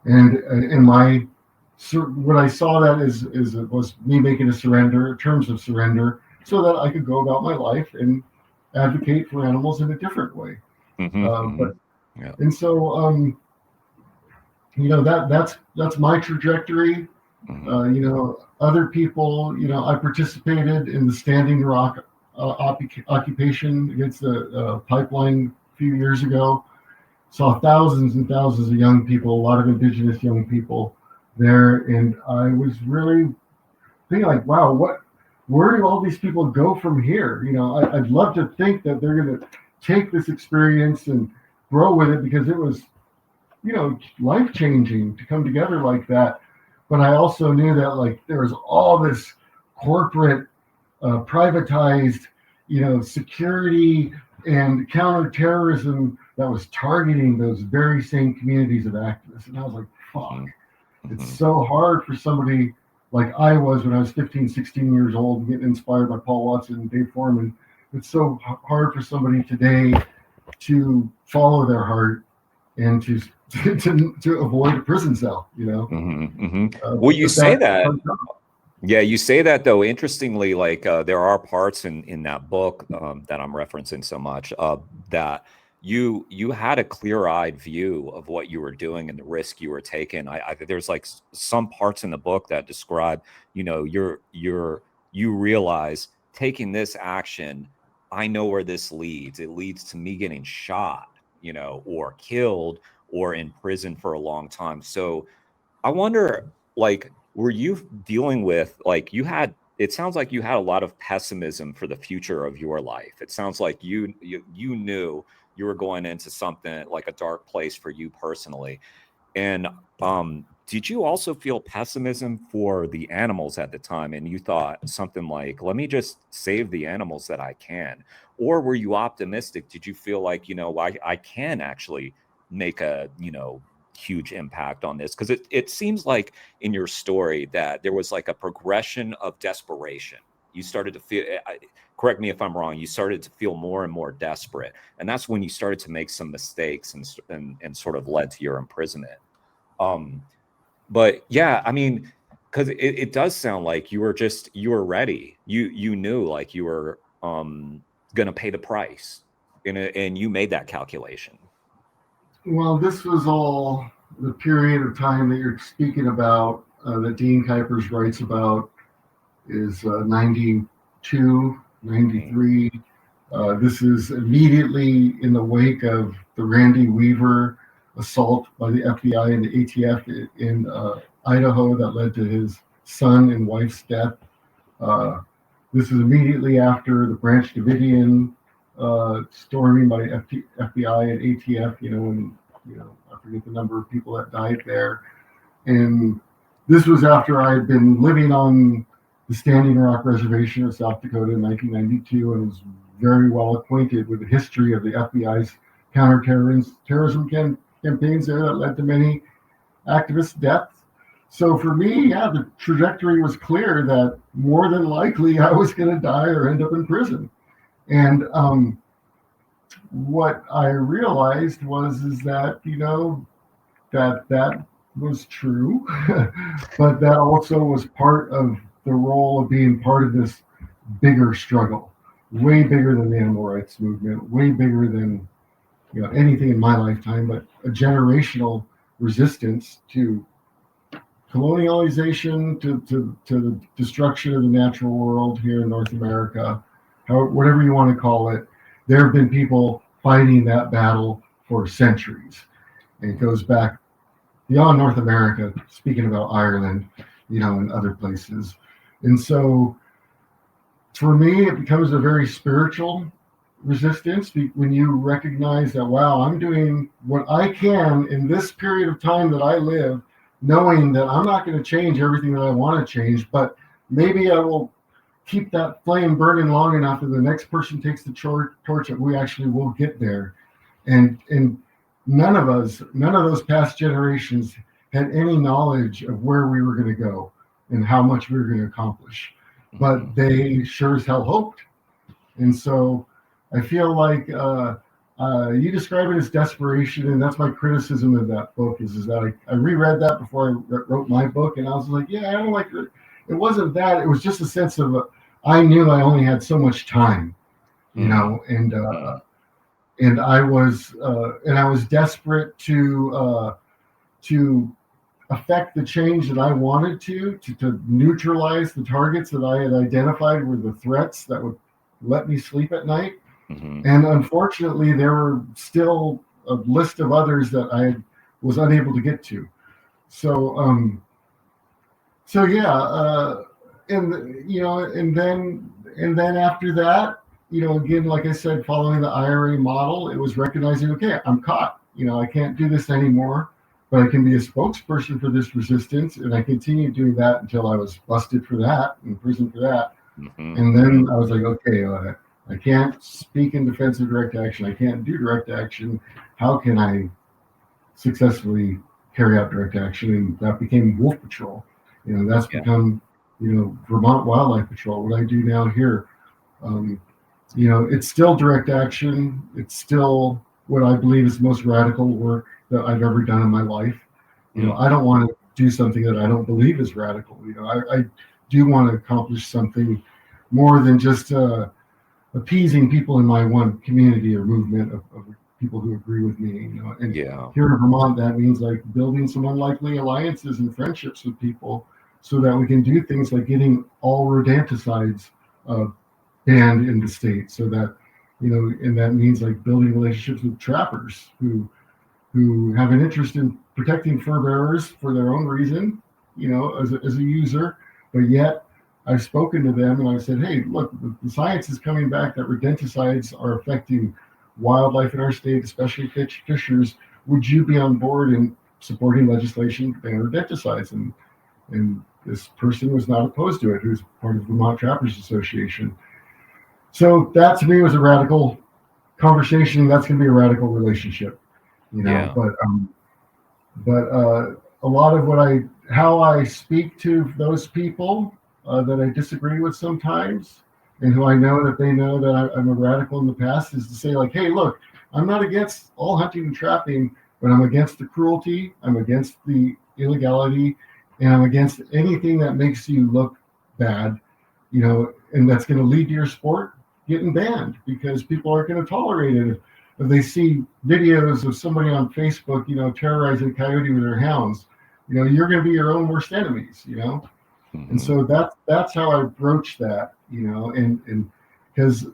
And in what I saw that is it was me making a surrender, terms of surrender, so that I could go about my life and advocate for animals in a different way. And so that's my trajectory. Other people, I participated in the Standing Rock occupation against the pipeline a few years ago. Saw thousands and thousands of young people, a lot of indigenous young people there, and I was really thinking like, wow, where do all these people go from here? I'd love to think that they're going to take this experience and grow with it, because it was, life-changing to come together like that. But I also knew that like there was all this corporate, privatized, security and counterterrorism that was targeting those very same communities of activists. And I was like, fuck, it's so hard for somebody like I was when I was 15, 16 years old, getting inspired by Paul Watson and Dave Foreman. It's so hard for somebody today to follow their heart and to avoid a prison cell, Well, you say that. Yeah, you say that though. Interestingly, like there are parts in that book that I'm referencing so much that you had a clear-eyed view of what you were doing and the risk you were taking. There's like some parts in the book that describe, you realize taking this action, I know where this leads. It leads to me getting shot, or killed or in prison for a long time. So I wonder, like, were you dealing with, like, it sounds like you had a lot of pessimism for the future of your life. It sounds like you knew you were going into something like a dark place for you personally. And did you also feel pessimism for the animals at the time? And you thought something like, let me just save the animals that I can? Or were you optimistic? Did you feel like, I can actually make a, huge impact on this? Because it seems like in your story that there was like a progression of desperation. You started to feel, correct me if I'm wrong, you started to feel more and more desperate. And that's when you started to make some mistakes and sort of led to your imprisonment. But yeah, I mean, because it does sound like you were ready. You knew like you were going to pay the price. And you made that calculation. Well, this was all the period of time that you're speaking about, that Dean Kuipers writes about, is 92, 93. This is immediately in the wake of the Randy Weaver assault by the FBI and the ATF in Idaho that led to his son and wife's death. This is immediately after the Branch Davidian storming by FBI and ATF, and I forget the number of people that died there. And this was after I had been living on the Standing Rock Reservation of South Dakota in 1992 and was very well acquainted with the history of the FBI's counterterrorism campaigns there that led to many activist deaths. So for me, the trajectory was clear that more than likely I was going to die or end up in prison. And what I realized is that, that was true, but that also was part of the role of being part of this bigger struggle, way bigger than the animal rights movement, way bigger than anything in my lifetime, but a generational resistance to colonialization, to the destruction of the natural world here in North America, whatever you want to call it. There have been people fighting that battle for centuries. And it goes back beyond North America, speaking about Ireland, and other places. And so for me, it becomes a very spiritual resistance when you recognize that, wow, I'm doing what I can in this period of time that I live, knowing that I'm not going to change everything that I want to change, but maybe I will keep that flame burning long enough that the next person takes the torch that we actually will get there. And none of those past generations had any knowledge of where we were going to go and how much we were going to accomplish, but they sure as hell hoped. And so I feel like you describe it as desperation, and that's my criticism of that book is that I reread that before I wrote my book, and I was like, yeah, I don't like it. It wasn't that. It was just a sense of I knew I only had so much time, and I was desperate to affect the change that I wanted to neutralize the targets that I had identified were the threats that would let me sleep at night. And unfortunately, there were still a list of others that I was unable to get to. So yeah, and then after that, again, like I said, following the IRA model, it was recognizing, okay, I'm caught. I can't do this anymore, but I can be a spokesperson for this resistance, and I continued doing that until I was busted for that, in prison for that. And then I was like, okay, I can't speak in defense of direct action. I can't do direct action. How can I successfully carry out direct action? And that became Wolf Patrol. That's become, Vermont Wildlife Patrol. What I do now here, it's still direct action. It's still what I believe is the most radical work that I've ever done in my life. I don't want to do something that I don't believe is radical. I do want to accomplish something more than just appeasing people in my one community or movement of people who agree with me. And here in Vermont, that means like building some unlikely alliances and friendships with people so that we can do things like getting all rodenticides banned in the state, so that and that means like building relationships with trappers who have an interest in protecting fur bearers for their own reason, as a user, but yet I've spoken to them and I've said, hey, look, the science is coming back that rodenticides are affecting wildlife in our state, especially fishers. Would you be on board in supporting legislation to ban rodenticides? And this person was not opposed to it, who's part of the Vermont Trappers Association. So that to me was a radical conversation. That's going to be a radical relationship, But a lot of how I speak to those people that I disagree with sometimes, and who I know that they know that I'm a radical in the past, is to say like, hey, look, I'm not against all hunting and trapping, but I'm against the cruelty, I'm against the illegality, and I'm against anything that makes you look bad, and that's going to lead to your sport. getting banned because people aren't going to tolerate it. If they see videos of somebody on Facebook, terrorizing a coyote with their hounds, you're going to be your own worst enemies, And so that's how I broach that, and because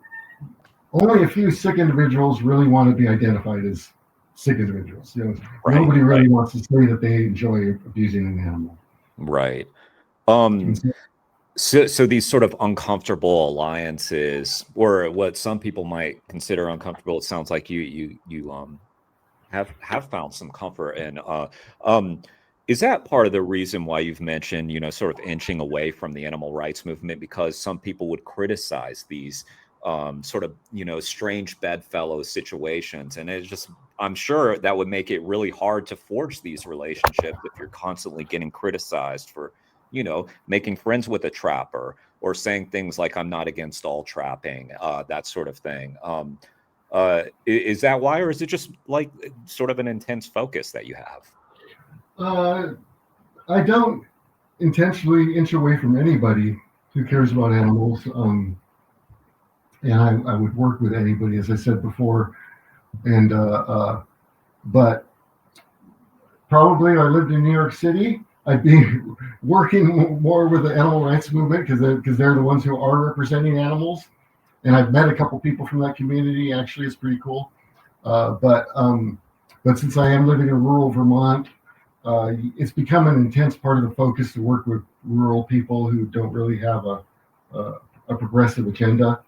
only a few sick individuals really want to be identified as sick individuals. Nobody really wants to say that they enjoy abusing an animal. Right. And So these sort of uncomfortable alliances, or what some people might consider uncomfortable, it sounds like you have found some comfort in. Is that part of the reason why you've mentioned, sort of inching away from the animal rights movement, because some people would criticize these sort of, strange bedfellow situations, and it's just, I'm sure that would make it really hard to forge these relationships if you're constantly getting criticized for, making friends with a trapper or saying things like, I'm not against all trapping, that sort of thing. Is that why, or is it just like sort of an intense focus that you have? I don't intentionally inch away from anybody who cares about animals. And I would work with anybody, as I said before. And but probably if I lived in New York City, I'd be working more with the animal rights movement because they're the ones who are representing animals. And I've met a couple people from that community. Actually, it's pretty cool. But since I am living in rural Vermont, it's become an intense part of the focus to work with rural people who don't really have a progressive agenda.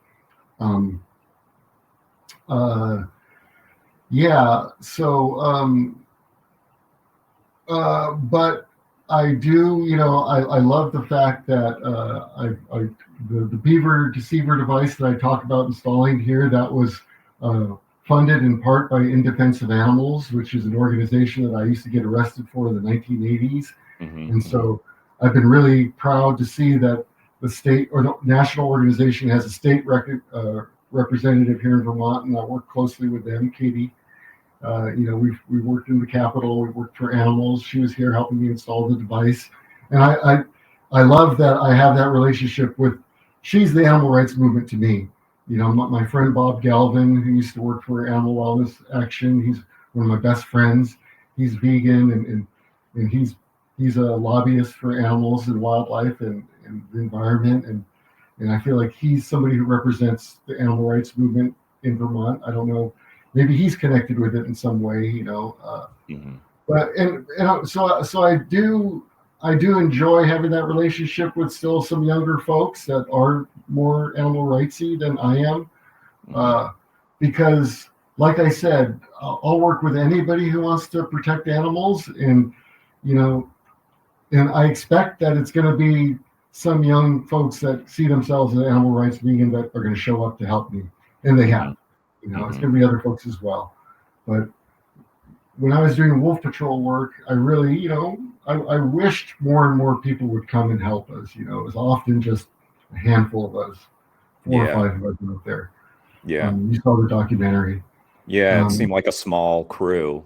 But I do, I love the fact that the beaver deceiver device that I talk about installing here, that was funded in part by In Defense of Animals, which is an organization that I used to get arrested for in the 1980s. And so I've been really proud to see that the state or the national organization has a state representative here in Vermont, and I work closely with them, Katie. We worked in the Capitol. We worked for animals. She was here helping me install the device, and I love that I have that relationship with. She's the animal rights movement to me. My friend Bob Galvin, who used to work for Animal Wellness Action, he's one of my best friends. He's vegan and he's a lobbyist for animals and wildlife and the environment, and I feel like he's somebody who represents the animal rights movement in Vermont. I don't know. Maybe he's connected with it in some way, But so I do enjoy having that relationship with still some younger folks that are more animal rightsy than I am, because, like I said, I'll work with anybody who wants to protect animals, and I expect that it's going to be some young folks that see themselves as animal rights vegan that are going to show up to help me, and they have. It's going to be other folks as well. But when I was doing wolf patrol work, I really, I wished more and more people would come and help us. It was often just a handful of us, 4 or 5 of us out there. Yeah. You saw the documentary. Yeah, it seemed like a small crew,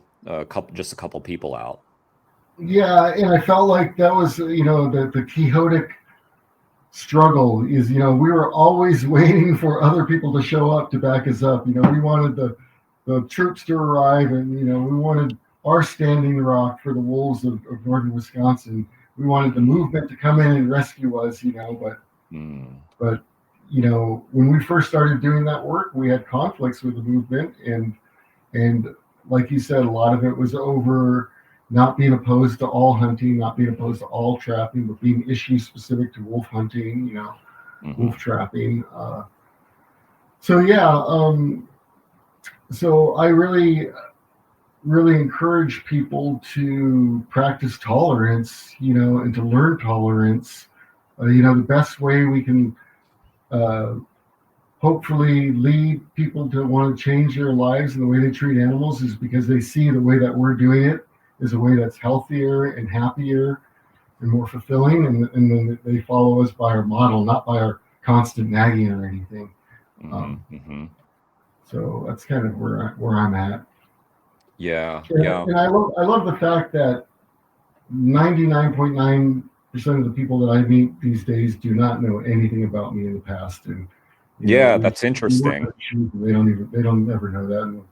just a couple people out. Yeah, and I felt like that was, the quixotic struggle is, we were always waiting for other people to show up to back us up. We wanted the troops to arrive, and we wanted our standing rock for the wolves of northern Wisconsin. We wanted the movement to come in and rescue us, but when we first started doing that work, we had conflicts with the movement, and like you said, a lot of it was over not being opposed to all hunting, not being opposed to all trapping, but being issue specific to wolf hunting, wolf trapping. So I really encourage people to practice tolerance, and to learn tolerance. The best way we can hopefully lead people to want to change their lives and the way they treat animals is because they see the way that we're doing it is a way that's healthier and happier and more fulfilling, and then they follow us by our model, not by our constant nagging or anything. So that's kind of where I'm at. Yeah. And I love the fact that 99.9% of the people that I meet these days do not know anything about me in the past, and Yeah, that's interesting. They don't ever know that.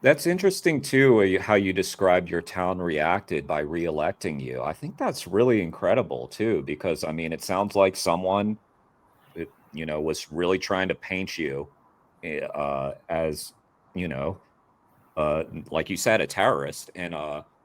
That's interesting too, how you described your town reacted by re-electing you. I think that's really incredible too, because I mean, it sounds like someone, was really trying to paint you as, you know, like you said, a terrorist, and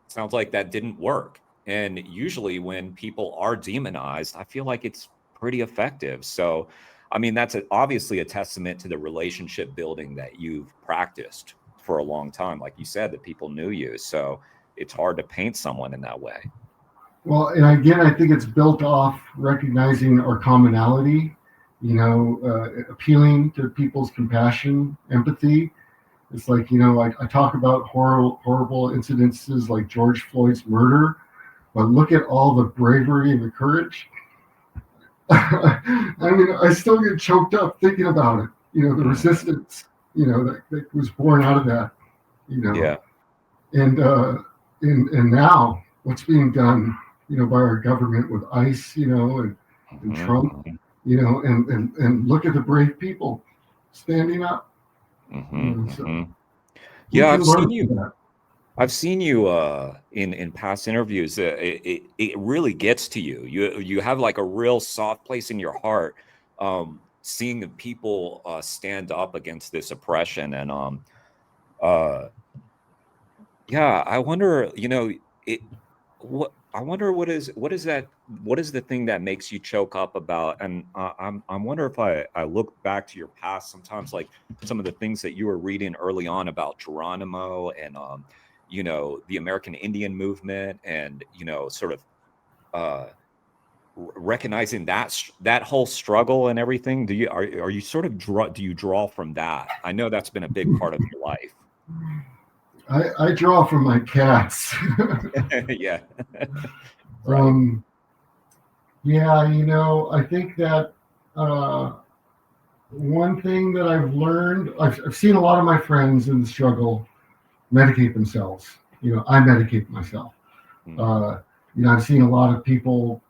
sounds like that didn't work. And usually, when people are demonized, I feel like it's pretty effective. So, I mean, that's obviously a testament to the relationship building that you've practiced for a long time. Like you said, that people knew you, so it's hard to paint someone in that way. Well, and again, I think it's built off recognizing our commonality, appealing to people's compassion, empathy. It's like, I talk about horrible incidences like George Floyd's murder, but look at all the bravery and the courage. I mean, I still get choked up thinking about it, the resistance, that was born out of that, Yeah. And now what's being done, by our government with ICE, and Trump, and look at the brave people standing up. Yeah, I've seen you in past interviews. It really gets to you. You have like a real soft place in your heart, seeing the people stand up against this oppression. And yeah, I wonder, I wonder what is the thing that makes you choke up about? And I wonder if I look back to your past sometimes, like some of the things that you were reading early on about Geronimo and the American Indian movement, and sort of recognizing that whole struggle and everything. Are you sort of do you draw from that? I know that's been a big part of your life. I draw from my cats. Yeah. Right. Yeah, I think that one thing that I've learned, I've seen a lot of my friends in the struggle medicate themselves. I medicate myself. I've seen a lot of people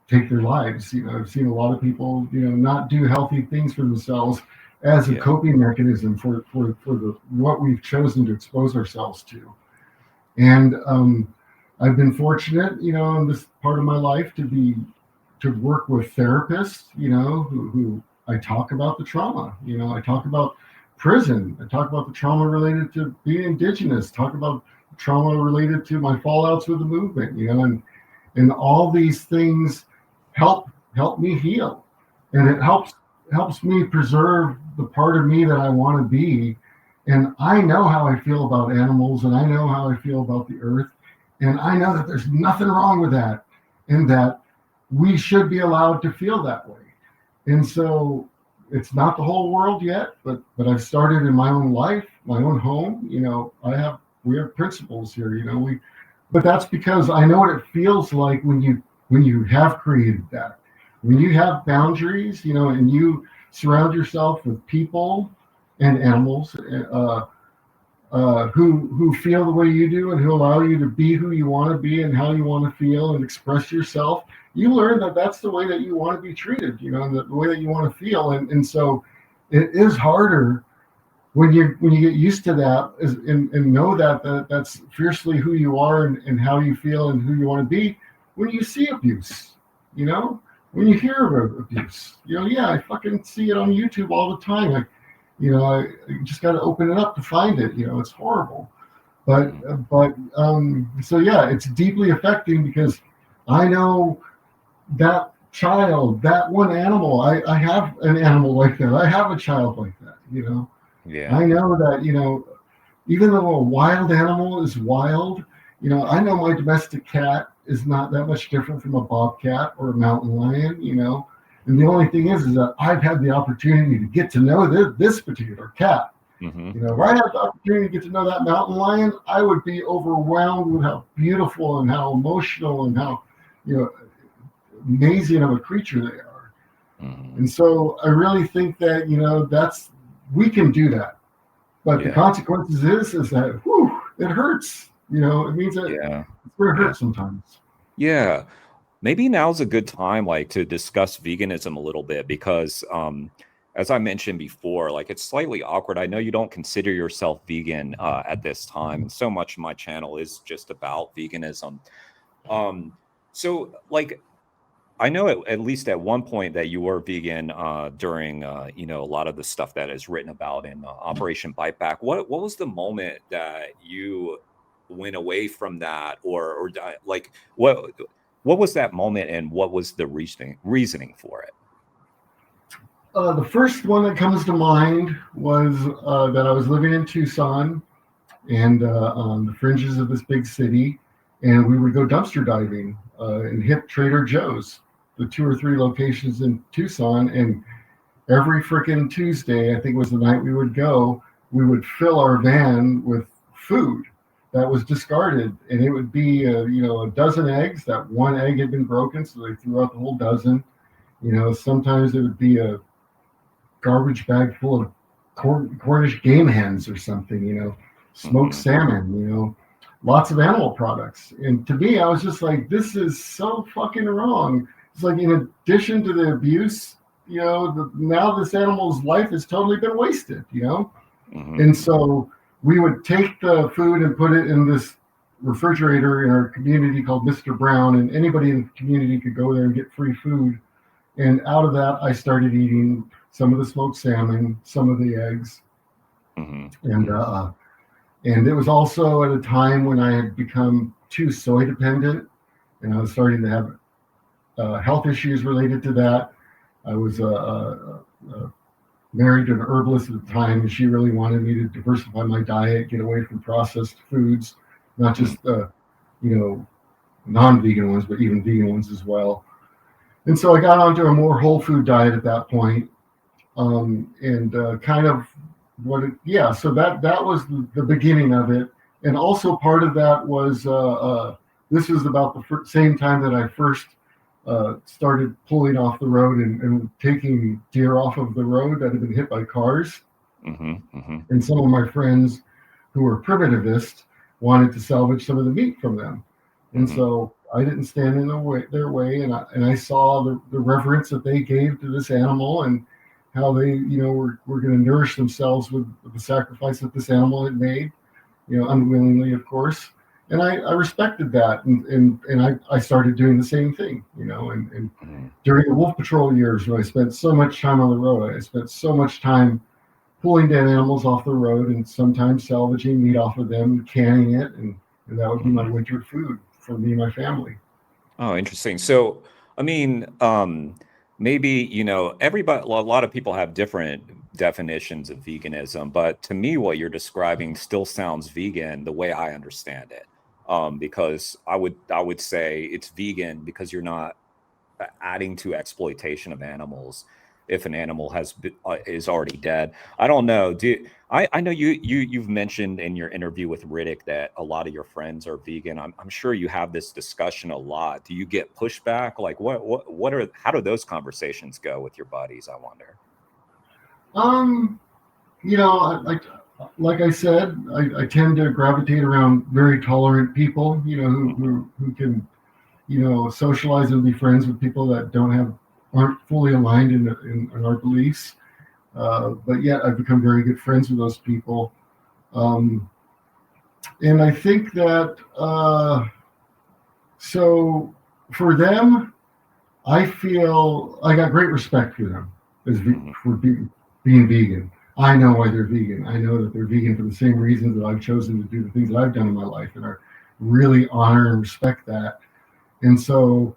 take their lives. I've seen a lot of people, not do healthy things for themselves as a coping mechanism for what we've chosen to expose ourselves to. And I've been fortunate, in this part of my life to work with therapists, who I talk about the trauma. I talk about prison. I talk about the trauma related to being Indigenous. Talk about trauma related to my fallouts with the movement. And all these things help me heal, and it helps me preserve the part of me that I want to be. And I know how I feel about animals, and I know how I feel about the earth, and I know that there's nothing wrong with that, and that we should be allowed to feel that way. And so it's not the whole world yet, but I've started in my own life, my own home. We have principles here, but that's because I know what it feels like when you have created that, when you have boundaries, and you surround yourself with people and animals who feel the way you do, and who allow you to be who you want to be and how you want to feel and express yourself. You learn that that's the way that you want to be treated, and the way that you want to feel. And so it is harder when you get used to that, and know that that's fiercely who you are, and how you feel and who you want to be. When you see abuse, when you hear of abuse, I fucking see it on YouTube all the time. I just got to open it up to find it. It's horrible. But so yeah, it's deeply affecting, because I know that child, that one animal. I have an animal like that. I have a child like that. Yeah. I know that, even though a wild animal is wild, I know my domestic cat is not that much different from a bobcat or a mountain lion, and the only thing is that I've had the opportunity to get to know this particular cat. If I had the opportunity to get to know that mountain lion, I would be overwhelmed with how beautiful and how emotional and how, amazing of a creature they are. And so I really think that, we can do that. But the consequences is that, it hurts. It means that it's going to hurt sometimes. Yeah. Maybe now's a good time, like, to discuss veganism a little bit, because as I mentioned before, like it's slightly awkward. I know you don't consider yourself vegan at this time, and so much of my channel is just about veganism. So like I know at least at one point that you were vegan during you know, a lot of the stuff that is written about in Operation Bite Back. What was the moment that you went away from that, like what was that moment, and what was the reasoning for it? The first one that comes to mind was that I was living in Tucson and on the fringes of this big city, and we would go dumpster diving and hit Trader Joe's, the 2 or 3 locations in Tucson. And every freaking Tuesday, I think it was the night we would go, we would fill our van with food that was discarded, and it would be a dozen eggs. That one egg had been broken, so they threw out the whole dozen. Sometimes it would be a garbage bag full of Cornish game hens or something, smoked salmon, lots of animal products. And to me, I was just like, this is so fucking wrong. It's like, in addition to the abuse, now this animal's life has totally been wasted, And so we would take the food and put it in this refrigerator in our community called Mr. Brown, and anybody in the community could go there and get free food. And out of that, I started eating some of the smoked salmon, some of the eggs. And it was also at a time when I had become too soy dependent, and I was starting to have health issues related to that. I was married to an herbalist at the time, and she really wanted me to diversify my diet, get away from processed foods, not just non-vegan ones, but even vegan ones as well. And so I got onto a more whole food diet at that point. So that was the beginning of it. And also part of that was, this was about the same time that I first started pulling off the road and taking deer off of the road that had been hit by cars. And some of my friends who were primitivists wanted to salvage some of the meat from them. And so I didn't stand in their way, and I saw the reverence that they gave to this animal, and how they, were going to nourish themselves with the sacrifice that this animal had made, unwillingly, of course. And I respected that, and I started doing the same thing, and during the Wolf Patrol years, when I spent so much time on the road, I spent so much time pulling dead animals off the road, and sometimes salvaging meat off of them, canning it, and that would be my winter food for me and my family. Oh, interesting. So, I mean, maybe, everybody, a lot of people have different definitions of veganism, but to me, what you're describing still sounds vegan the way I understand it. Because I would say it's vegan because you're not adding to exploitation of animals if an animal is already dead. I don't know. I know you've mentioned in your interview with Riddick that a lot of your friends are vegan. I'm sure you have this discussion a lot. Do you get pushback? Like how do those conversations go with your buddies, I wonder? Like I said, I tend to gravitate around very tolerant people, who can, socialize and be friends with people that aren't fully aligned in our beliefs. But yet I've become very good friends with those people. And I think that, so for them, I feel I got great respect for them for being vegan. I know why they're vegan. I know that they're vegan for the same reasons that I've chosen to do the things that I've done in my life, and I really honor and respect that. And so,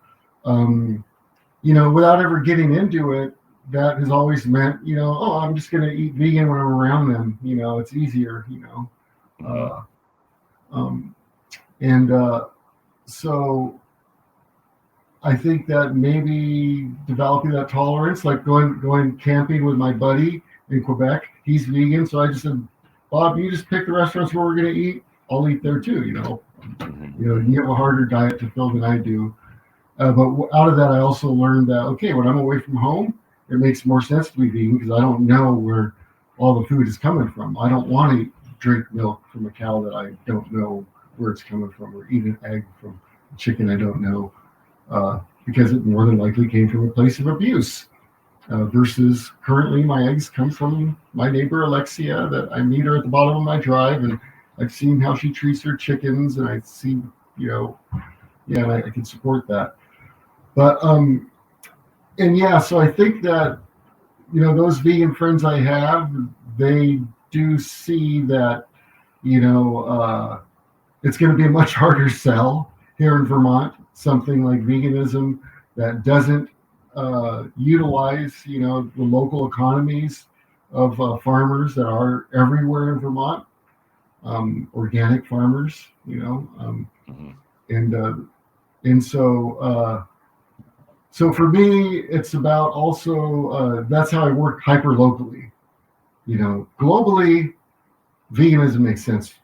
without ever getting into it, that has always meant, I'm just going to eat vegan when I'm around them. It's easier, so I think that maybe developing that tolerance, like going camping with my buddy in Quebec, he's vegan. So I just said, Bob, you just pick the restaurants where we're going to eat. I'll eat there too, You have a harder diet to fill than I do. But out of that, I also learned that, okay, when I'm away from home, it makes more sense to be vegan because I don't know where all the food is coming from. I don't want to drink milk from a cow that I don't know where it's coming from, or eat an egg from a chicken I don't know, because it more than likely came from a place of abuse. versus currently my eggs come from my neighbor Alexia, that I meet her at the bottom of my drive, and I've seen how she treats her chickens, and I see, and I can support that. But and yeah, so I think that those vegan friends I have, they do see that it's going to be a much harder sell here in Vermont, something like veganism that doesn't utilize, the local economies of farmers that are everywhere in Vermont, organic farmers, Mm-hmm. and so for me, it's about also that's how I work hyper locally. Globally, veganism makes sense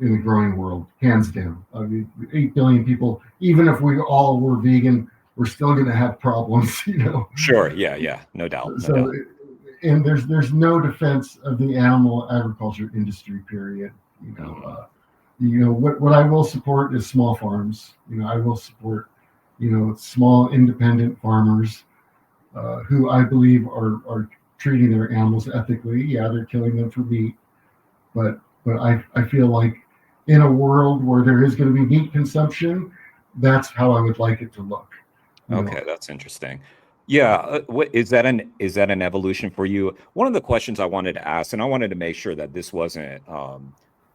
in the growing world, hands down. I mean, 8 billion people, even if we all were vegan, we're still going to have problems, Sure. Yeah. No doubt. So, and there's no defense of the animal agriculture industry, period. What I will support is small farms. I will support, small independent farmers who I believe are treating their animals ethically. Yeah, they're killing them for meat, but I feel like in a world where there is going to be meat consumption, that's how I would like it to look. Okay, that's interesting. Yeah, what is that an evolution for you? One of the questions I wanted to ask, and I wanted to make sure that this wasn't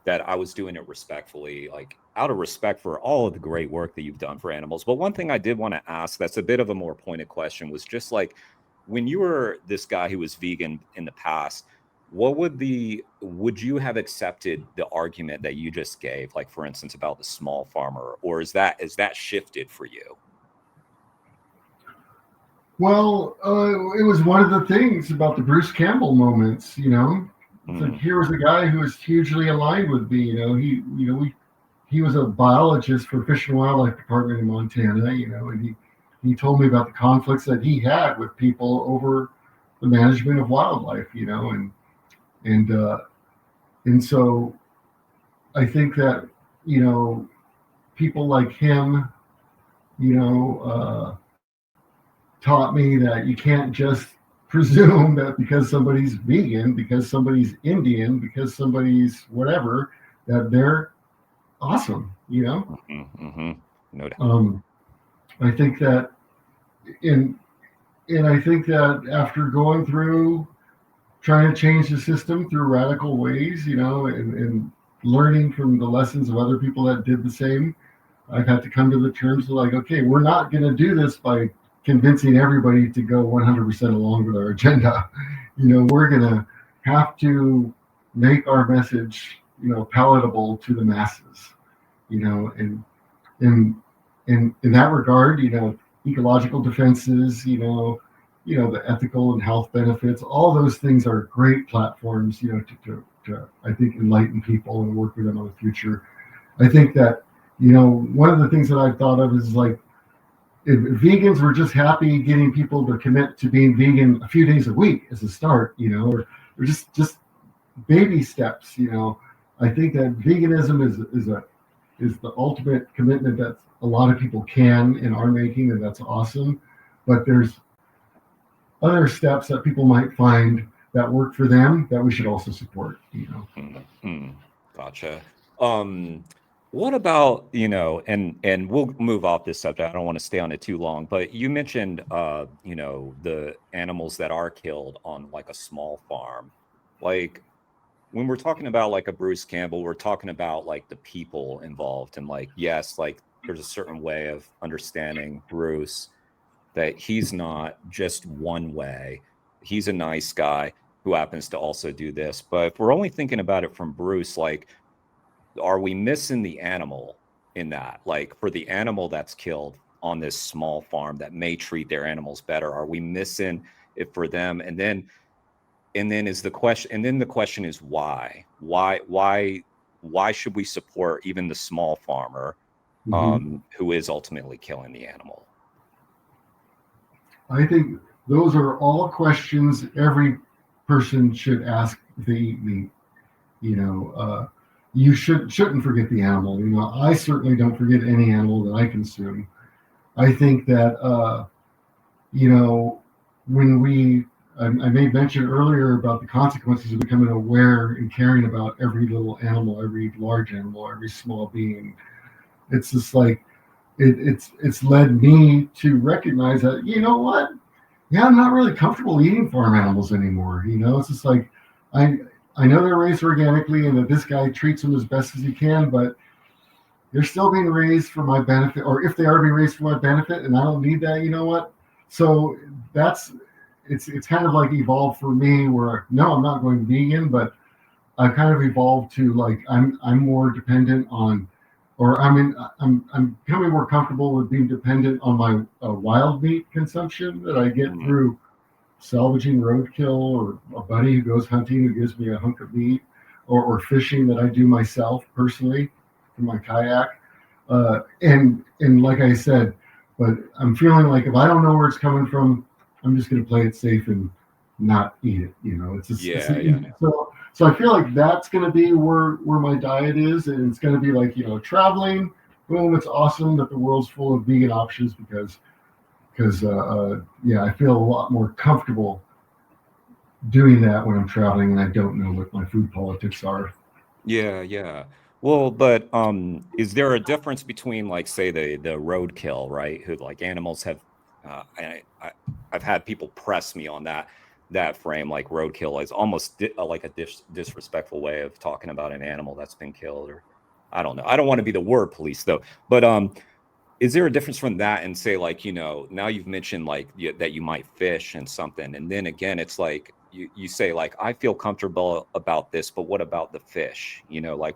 that I was doing it respectfully, like out of respect for all of the great work that you've done for animals. But one thing I did want to ask, that's a bit of a more pointed question, was just like, when you were this guy who was vegan in the past, would you have accepted the argument that you just gave, like for instance about the small farmer, or is that shifted for you? Well, it was one of the things about the Bruce Campbell moments, So here was a guy who was hugely aligned with me. He was a biologist for Fish and Wildlife Department in Montana, and he told me about the conflicts that he had with people over the management of wildlife, and so I think that people like him, taught me that you can't just presume that because somebody's vegan, because somebody's Indian, because somebody's whatever, that they're awesome. Mm-hmm. No doubt. I think that and I think that after going through trying to change the system through radical ways, and learning from the lessons of other people that did the same, I've had to come to the terms of like, okay, we're not going to do this by convincing everybody to go 100% along with our agenda. We're going to have to make our message, palatable to the masses, and in that regard, ecological defenses, the ethical and health benefits, all those things are great platforms, to I think enlighten people and work with them on the future. I think that, one of the things that I've thought of is like, if vegans were just happy getting people to commit to being vegan a few days a week as a start, or just baby steps, I think that veganism is the ultimate commitment that a lot of people can and are making, and that's awesome. But there's other steps that people might find that work for them that we should also support. Mm-hmm. Gotcha. What about, and we'll move off this subject. I don't want to stay on it too long, but you mentioned, the animals that are killed on like a small farm. Like when we're talking about like a Bruce Campbell, we're talking about like the people involved, and like, yes, like there's a certain way of understanding Bruce, that he's not just one way. He's a nice guy who happens to also do this. But if we're only thinking about it from Bruce, like, are we missing the animal in that? Like for the animal that's killed on this small farm that may treat their animals better, are we missing it for them? And then is the question, and then the question is why should we support even the small farmer who is ultimately killing the animal? I think those are all questions every person should ask if they eat meat. You shouldn't forget the animal. I certainly don't forget any animal that I consume. I think that when I made mention earlier about the consequences of becoming aware and caring about every little animal, every large animal, every small being. It's just like it's led me to recognize that, you know what? Yeah, I'm not really comfortable eating farm animals anymore. It's just like I I know they're raised organically and that this guy treats them as best as he can, but they're still being raised for my benefit, or if they are being raised for my benefit, and I don't need that, you know what? So that's it's kind of like evolved for me where no, I'm not going vegan, but I've kind of evolved to like I'm more dependent on, or I'm becoming more comfortable with being dependent on my wild meat consumption that I get through salvaging roadkill, or a buddy who goes hunting who gives me a hunk of meat, or fishing that I do myself personally in my kayak. And like I said, but I'm feeling like if I don't know where it's coming from, I'm just going to play it safe and not eat it. It's just so I feel like that's going to be where my diet is, and it's going to be like traveling. Boom! It's awesome that the world's full of vegan options because I feel a lot more comfortable doing that when I'm traveling and I don't know what my food politics are. Yeah, yeah. Well, but is there a difference between, like, say, the roadkill, right? Who, like, animals have, I've had people press me on that frame, like roadkill is almost like a disrespectful way of talking about an animal that's been killed, or I don't know. I don't want to be the word police though, but is there a difference from that and say, like, now you've mentioned like that you might fish and something, and then again it's like you say like I feel comfortable about this, but what about the fish? Like,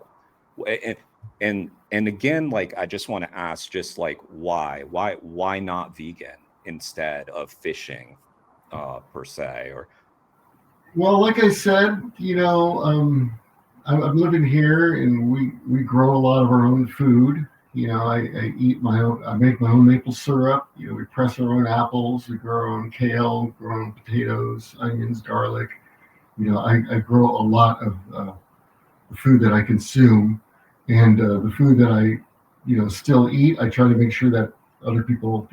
and again, like I just want to ask, just like why not vegan instead of fishing per se? Or Well, like I said, I'm living here and we grow a lot of our own food. I eat my own, I make my own maple syrup. We press our own apples, we grow our own kale, grow our own potatoes, onions, garlic. I grow a lot of the food that I consume, and the food that I, still eat. I try to make sure that other people,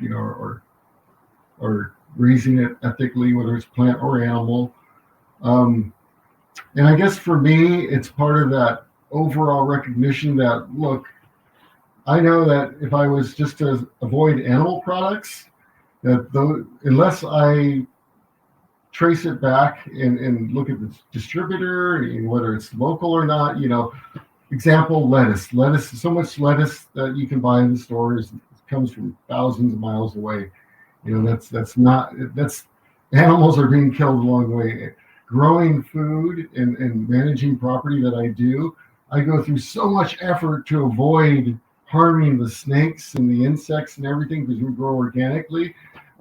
are raising it ethically, whether it's plant or animal. And I guess for me, it's part of that overall recognition that, look, I know that if I was just to avoid animal products, that unless I trace it back and look at the distributor and whether it's local or not, example, lettuce, so much lettuce that you can buy in the stores comes from thousands of miles away. That's animals are being killed along the way. Growing food and managing property that I do, I go through so much effort to avoid harming the snakes and the insects and everything because we grow organically.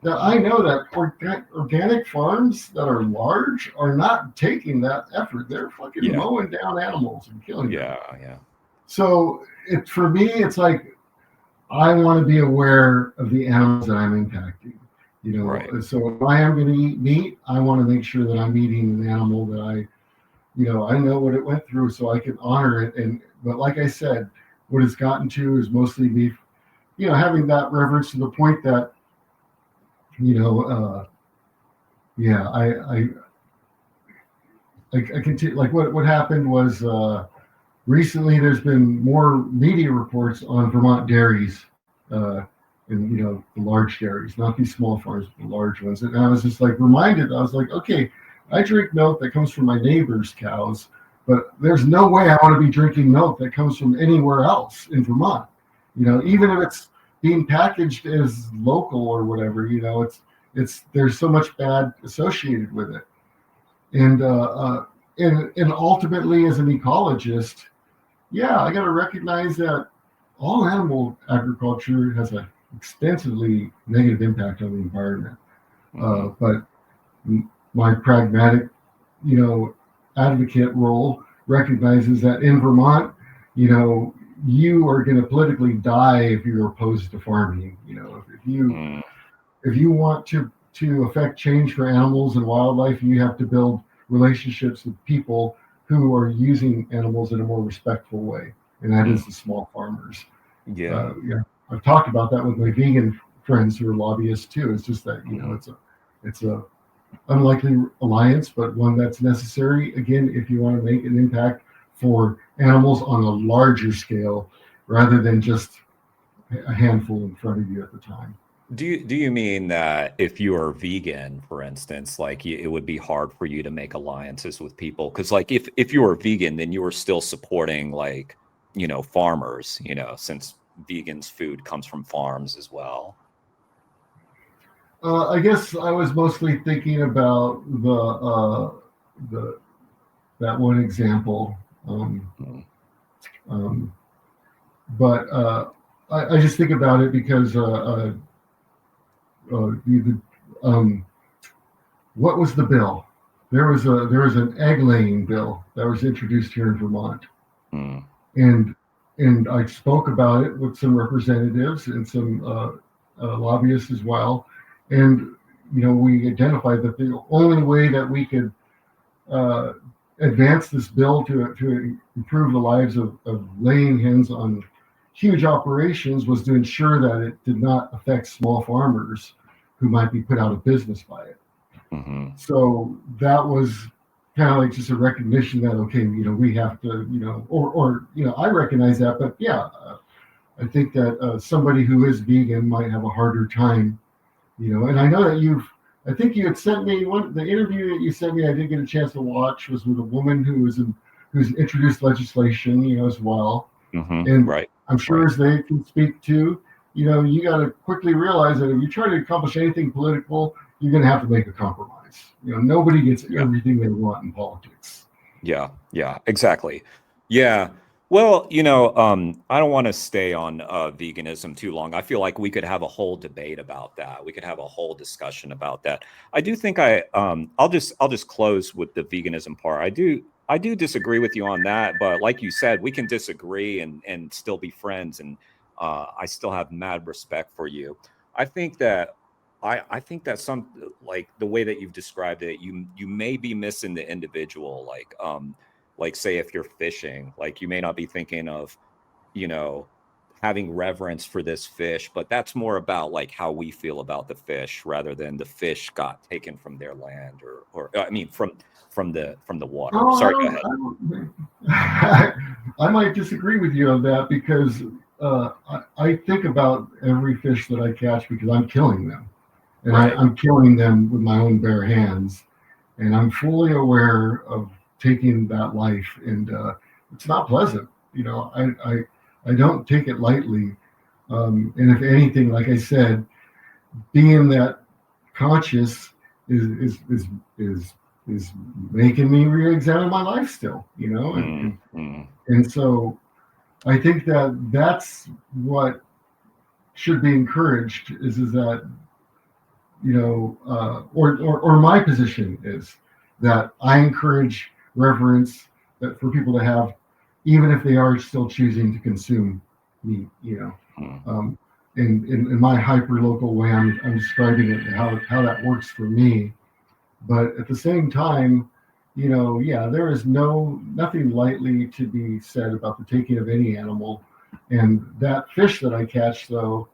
That I know that organic farms that are large are not taking that effort. They're fucking mowing down animals and killing them. Yeah. So for me, it's like I want to be aware of the animals that I'm impacting. Right. So if I am going to eat meat, I want to make sure that I'm eating an animal that I know what it went through, so I can honor it. But like I said, what it's gotten to is mostly me, having that reverence to the point that, I continue. Like what happened was recently there's been more media reports on Vermont dairies. And the large dairies, not these small farms, but the large ones. And I was just like reminded, I was like, okay, I drink milk that comes from my neighbor's cows, but there's no way I want to be drinking milk that comes from anywhere else in Vermont. Even if it's being packaged as local or whatever, it's there's so much bad associated with it. And ultimately, as an ecologist, I got to recognize that all animal agriculture has a extensively negative impact on the environment. But my pragmatic, advocate role recognizes that in Vermont, you are going to politically die if you're opposed to farming. If you want to affect change for animals and wildlife, you have to build relationships with people who are using animals in a more respectful way, and that is the small farmers. I've talked about that with my vegan friends who are lobbyists too. It's just that it's a unlikely alliance, but one that's necessary, again, if you want to make an impact for animals on a larger scale rather than just a handful in front of you at the time. Do you mean that if you are vegan, for instance, like it would be hard for you to make alliances with people? Because like if you were vegan, then you were still supporting like, farmers, since vegans' food comes from farms as well. I guess I was mostly thinking about the that one example, Mm. um, but I just think about it because what was the bill? There was an egg laying bill that was introduced here in Vermont, Mm. and I spoke about it with some representatives and some lobbyists as well, and we identified that the only way that we could uh, advance this bill to improve the lives of laying hens on huge operations was to ensure that it did not affect small farmers who might be put out of business by it. Mm-hmm. So that was kind of like just a recognition that, okay, we have to, or I recognize that, but yeah, I think that somebody who is vegan might have a harder time, and I know that I think you had sent me the interview that you sent me, I did get a chance to watch, was with a woman who's introduced legislation, as well. Mm-hmm. And Right. I'm sure Right. as they can speak to, you got to quickly realize that if you try to accomplish anything political, you're going to have to make a compromise. Nobody gets Yeah. everything they want in politics. Yeah. Yeah. Exactly. Yeah. Well, I don't want to stay on veganism too long. I feel like we could have a whole debate about that. We could have a whole discussion about that. I do think I'll just close with the veganism part. I do disagree with you on that, but like you said, we can disagree and still be friends, and I still have mad respect for you. I think that I think that some like the way that you've described it, you may be missing the individual, like say if you're fishing, like you may not be thinking of, you know, having reverence for this fish, but that's more about like how we feel about the fish rather than the fish got taken from their land or I mean from the water. Oh, Sorry, go ahead. I might disagree with you on that because I think about every fish that I catch because I'm killing them. And Right. I'm killing them with my own bare hands. And I'm fully aware of taking that life. And it's not pleasant. I don't take it lightly. And if anything, like I said, being that conscious is making me re-examine my life still, and so I think that that's what should be encouraged is that or my position is that I encourage reverence that for people to have, even if they are still choosing to consume meat. In my hyper local way, I'm describing it and how that works for me. But at the same time, yeah, there is nothing lightly to be said about the taking of any animal. And that fish that I catch, though,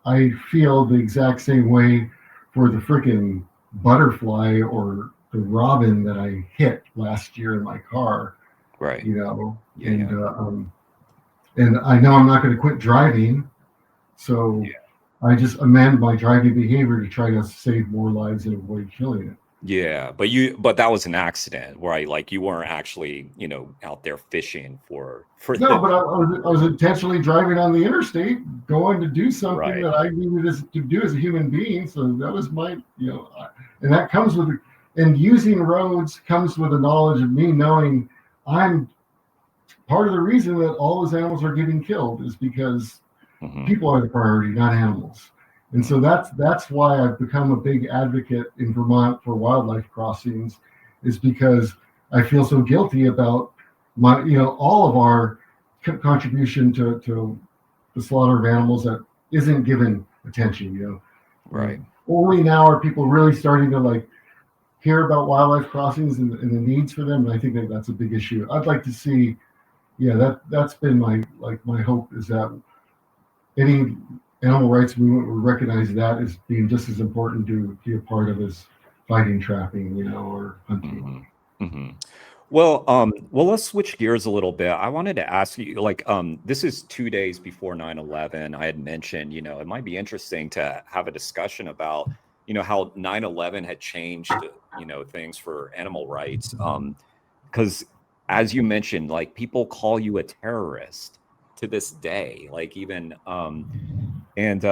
I feel the exact same way for the freaking butterfly or the robin that I hit last year in my car. Right. And I know I'm not going to quit driving, so I just amend my driving behavior to try to save more lives and avoid killing it. Yeah, but that was an accident, right? Like you weren't actually, out there fishing for No, but I was intentionally driving on the interstate, going to do something Right. that I needed to do as a human being. So that was my, and that comes with, and using roads comes with a knowledge of me knowing I'm part of the reason that all those animals are getting killed is because people are the priority, not animals. And so that's why I've become a big advocate in Vermont for wildlife crossings, is because I feel so guilty about my, all of our contribution to the slaughter of animals that isn't given attention. Right. Only now are people really starting to like hear about wildlife crossings and the needs for them, and I think that that's a big issue. I'd like to see, that's been my hope is that any animal rights movement would recognize that as being just as important to be a part of as fighting trapping, or hunting. Mm-hmm. Mm-hmm. Well, let's switch gears a little bit. I wanted to ask you, like, this is 2 days before 9/11. I had mentioned, it might be interesting to have a discussion about, how 9/11 had changed, things for animal rights. Because as you mentioned, like, people call you a terrorist to this day, like, even, and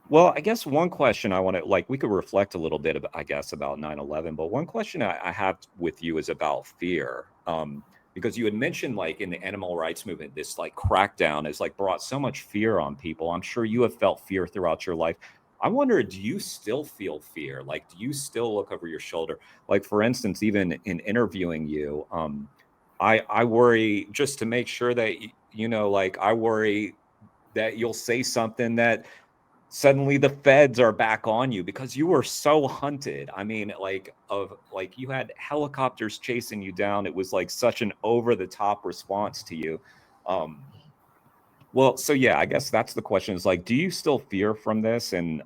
well, I guess one question I want to, like, we could reflect a little bit about, I guess, about 9/11, but one question I have with you is about fear. Because you had mentioned, like, in the animal rights movement, this like crackdown has like brought so much fear on people. I'm sure you have felt fear throughout your life. I wonder, do you still feel fear? Like, do you still look over your shoulder? Like, for instance, even in interviewing you, I worry just to make sure that, like, I worry that you'll say something that suddenly the feds are back on you because you were so hunted. I mean, like you had helicopters chasing you down. It was like such an over the top response to you. Well, so yeah, I guess that's the question, is like, do you still fear from this? And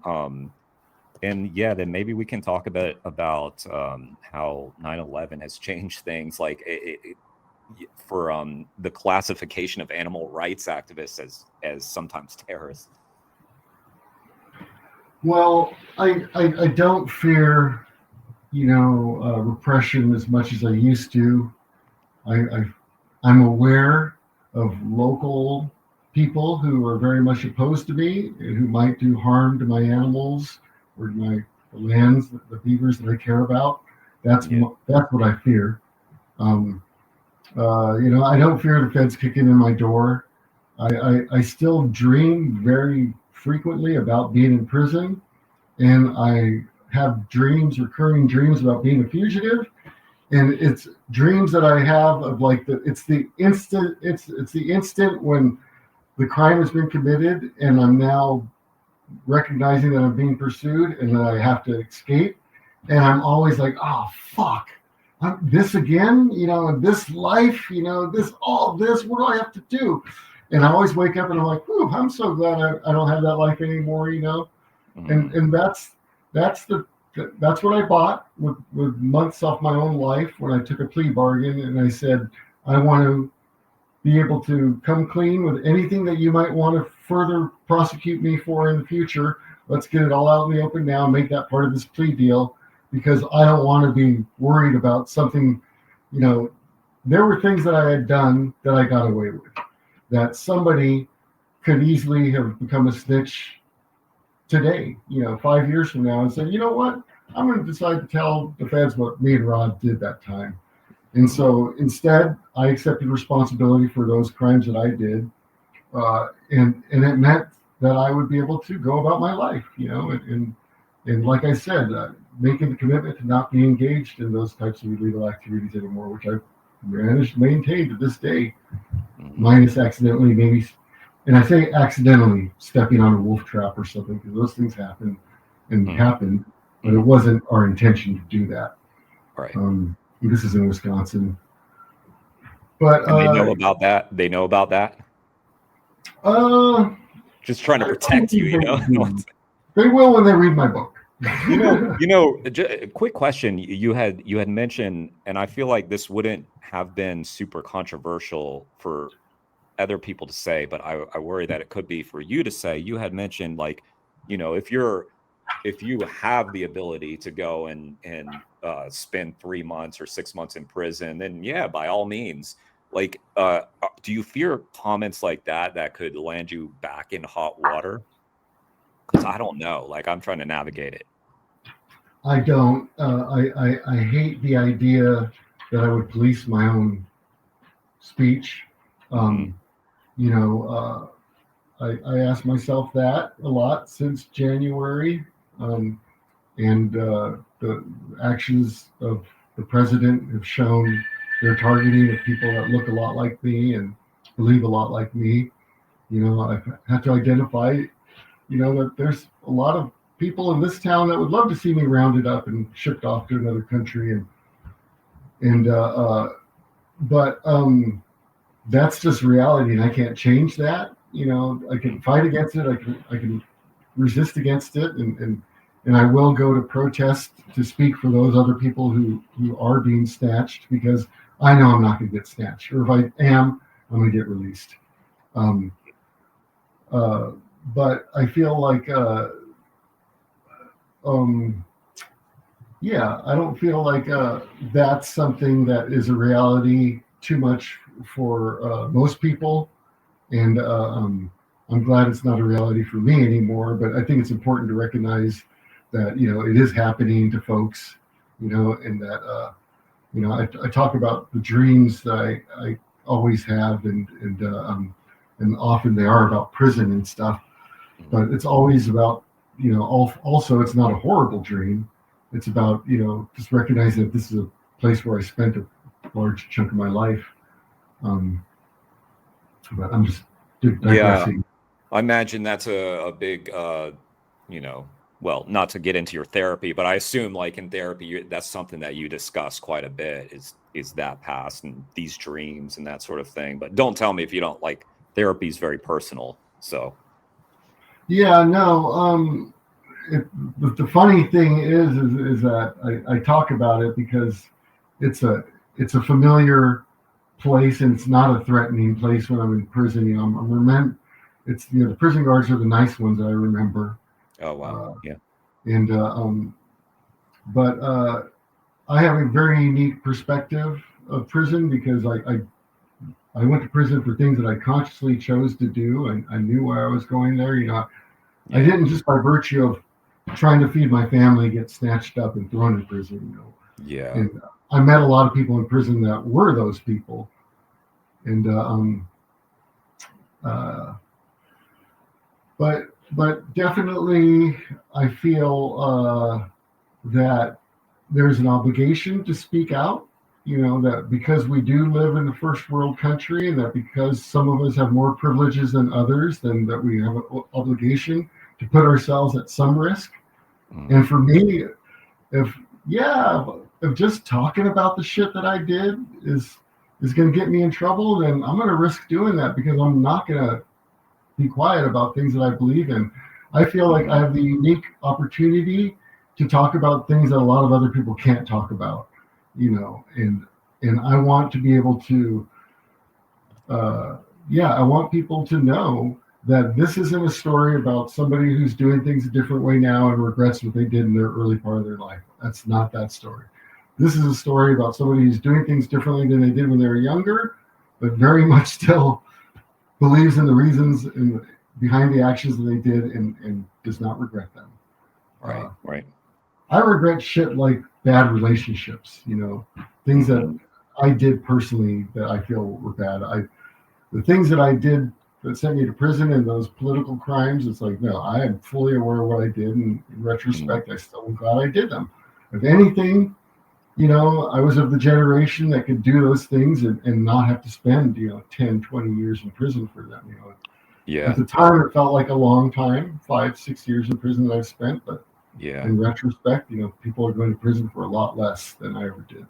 yeah, then maybe we can talk a bit about how 9/11 has changed things, like for the classification of animal rights activists as sometimes terrorists. Well, I don't fear, repression as much as I used to. I'm aware of local people who are very much opposed to me and who might do harm to my animals or the lands, the beavers that I care about. That's what I fear. I don't fear the feds kicking in my door. I still dream very frequently about being in prison, and I have recurring dreams about being a fugitive. And it's dreams that I have of like it's the instant when the crime has been committed and I'm now recognizing that I'm being pursued and that I have to escape. And I'm always like, oh fuck, this again, this life, all this, what do I have to do? And I always wake up and I'm like, ooh, I'm so glad I don't have that life anymore, And that's what I bought with months off my own life when I took a plea bargain and I said, I want to be able to come clean with anything that you might want to further prosecute me for in the future. Let's get it all out in the open now, make that part of this plea deal, because I don't want to be worried about something. There were things that I had done that I got away with, that somebody could easily have become a snitch today, 5 years from now, and say, you know what, I'm going to decide to tell the feds what me and Rod did that time. And so instead, I accepted responsibility for those crimes that I did. And it meant that I would be able to go about my life, and like I said, making the commitment to not be engaged in those types of illegal activities anymore, which I've managed to maintain to this day, minus accidentally maybe. And I say accidentally stepping on a wolf trap or something, because those things happen and happened, but it wasn't our intention to do that. Right. This is in Wisconsin. But and they know about that. They know about that. Just trying to protect you, They will when they read my book. A quick question. You had mentioned, and I feel like this wouldn't have been super controversial for other people to say, but I worry that it could be for you to say. You had mentioned, like, if you have the ability to go and spend 3 months or 6 months in prison, then yeah, by all means. Like, do you fear comments like that could land you back in hot water? Because I don't know. Like, I'm trying to navigate it. I don't. I hate the idea that I would police my own speech. I ask myself that a lot since January, and the actions of the president have shown their targeting of people that look a lot like me and believe a lot like me. I've had to identify, that there's a lot of people in this town that would love to see me rounded up and shipped off to another country, but that's just reality, and I can't change that. I can fight against it. I can resist against it, and I will go to protest to speak for those other people who are being snatched, because I know I'm not going to get snatched, or if I am, I'm going to get released. But I feel like, I don't feel like that's something that is a reality too much for most people, and I'm glad it's not a reality for me anymore. But I think it's important to recognize that it is happening to folks, and that I talk about the dreams that I always have, and often they are about prison and stuff, but it's always about also it's not a horrible dream. It's about just recognizing that this is a place where I spent a large chunk of my life. But I'm just digressing. I imagine that's a big, well, not to get into your therapy, but I assume like in therapy, that's something that you discuss quite a bit is that past and these dreams and that sort of thing. But don't tell me if you don't, like, therapy is very personal. So. Yeah, no. The funny thing is that I talk about it because it's a familiar place, and it's not a threatening place when I'm in prison. It's the prison guards are the nice ones that I remember. Oh wow, yeah. And but I have a very unique perspective of prison, because I went to prison for things that I consciously chose to do, and I knew why I was going there. I didn't just by virtue of trying to feed my family get snatched up and thrown in prison. Yeah. And I met a lot of people in prison that were those people, and but definitely I feel that there's an obligation to speak out. That because we do live in a first world country, and that because some of us have more privileges than others, then that we have an obligation to put ourselves at some risk. And for me, if just talking about the shit that I did is going to get me in trouble, then I'm going to risk doing that, because I'm not going to be quiet about things that I believe in. I feel like I have the unique opportunity to talk about things that a lot of other people can't talk about, and I want to be able to, I want people to know that this isn't a story about somebody who's doing things a different way now and regrets what they did in their early part of their life. That's not that story. This is a story about somebody who's doing things differently than they did when they were younger, but very much still believes in the reasons behind the actions that they did, and does not regret them. Right. I regret shit like bad relationships, things that I did personally that I feel were bad. The things that I did that sent me to prison, and those political crimes, it's like, no, I am fully aware of what I did, and in retrospect, I still am glad I did them. If anything, I was of the generation that could do those things and not have to spend 10, 20 years in prison for them. At the time, it felt like a long time, 5-6 years in prison that I've spent, but in retrospect, people are going to prison for a lot less than I ever did.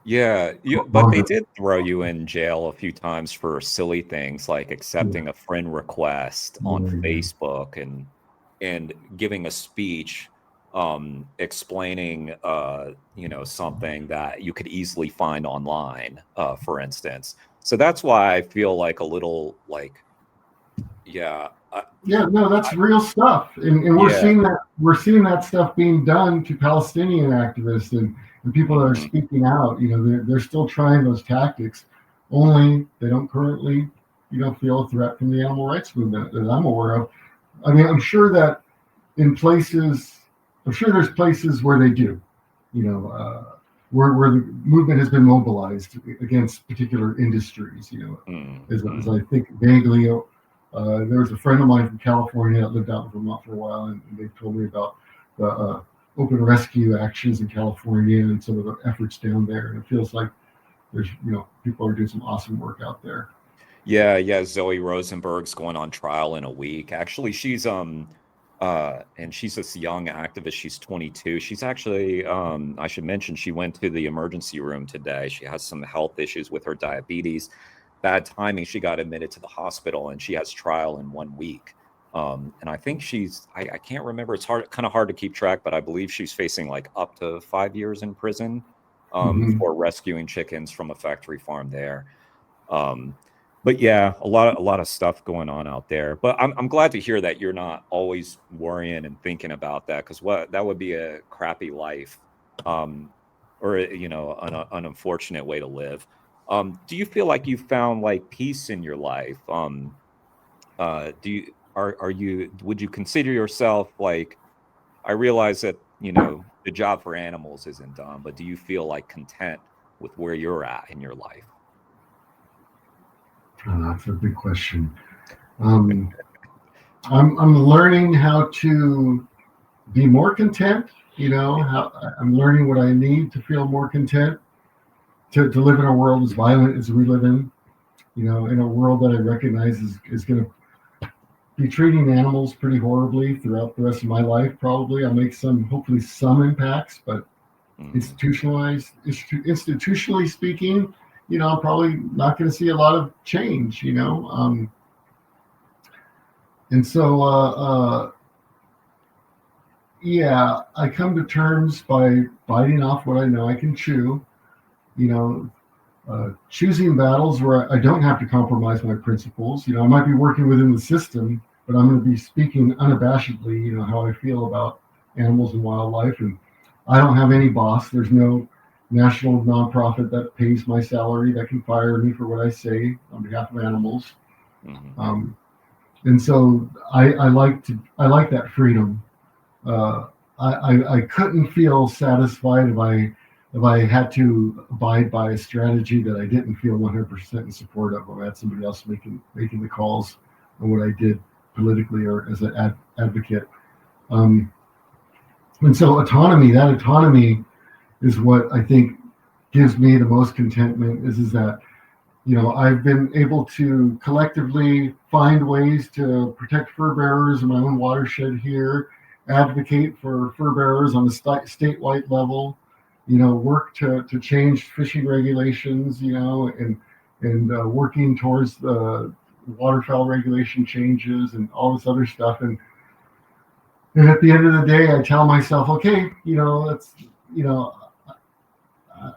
Yeah, but they did throw you in jail a few times for silly things like accepting a friend request on Facebook and giving a speech explaining something that you could easily find online, for instance. So that's why I feel like a little like that's real stuff, and we're seeing that stuff being done to Palestinian activists and people that are speaking out. They're still trying those tactics, only they don't currently feel a threat from the animal rights movement that I'm aware of. I mean, I'm sure that there's places where they do, where the movement has been mobilized against particular industries. As I think vaguely. There was a friend of mine from California that lived out in Vermont for a while, and they told me about the open rescue actions in California and some of the efforts down there. And it feels like there's, people are doing some awesome work out there. Yeah. Zoe Rosenberg's going on trial in a week. Actually, she's and she's this young activist. She's 22. She's actually, I should mention, she went to the emergency room today. She has some health issues with her diabetes. bad timing. She got admitted to the hospital, and she has trial in 1 week. And I think I can't remember. It's kind of hard to keep track, but I believe she's facing like up to 5 years in prison for rescuing chickens from a factory farm there. But yeah, a lot of stuff going on out there. But I'm glad to hear that you're not always worrying and thinking about that, because that would be a crappy life, or an unfortunate way to live. Do you feel like you found like peace in your life? Would you consider yourself like, I realize that the job for animals isn't done, but do you feel like content with where you're at in your life? Oh, that's a big question. I'm learning how to be more content. I'm learning what I need to feel more content, to live in a world as violent as we live in. In a world that I recognize is going to be treating animals pretty horribly throughout the rest of my life. Probably I'll make hopefully some impacts, but institutionally speaking, I'm probably not going to see a lot of change, and so I come to terms by biting off what I know I can chew, choosing battles where I don't have to compromise my principles. I might be working within the system, but I'm going to be speaking unabashedly, how I feel about animals and wildlife. And I don't have any boss. There's no national nonprofit that pays my salary that can fire me for what I say on behalf of animals. And so I like that freedom. I couldn't feel satisfied if I had to abide by a strategy that I didn't feel 100% in support of. I had somebody else making the calls on what I did politically or as an advocate. And so that autonomy is what I think gives me the most contentment, is that, I've been able to collectively find ways to protect fur bearers in my own watershed here, advocate for fur bearers on the statewide level, work to change fishing regulations, and working towards the waterfowl regulation changes and all this other stuff. And at the end of the day, I tell myself, okay,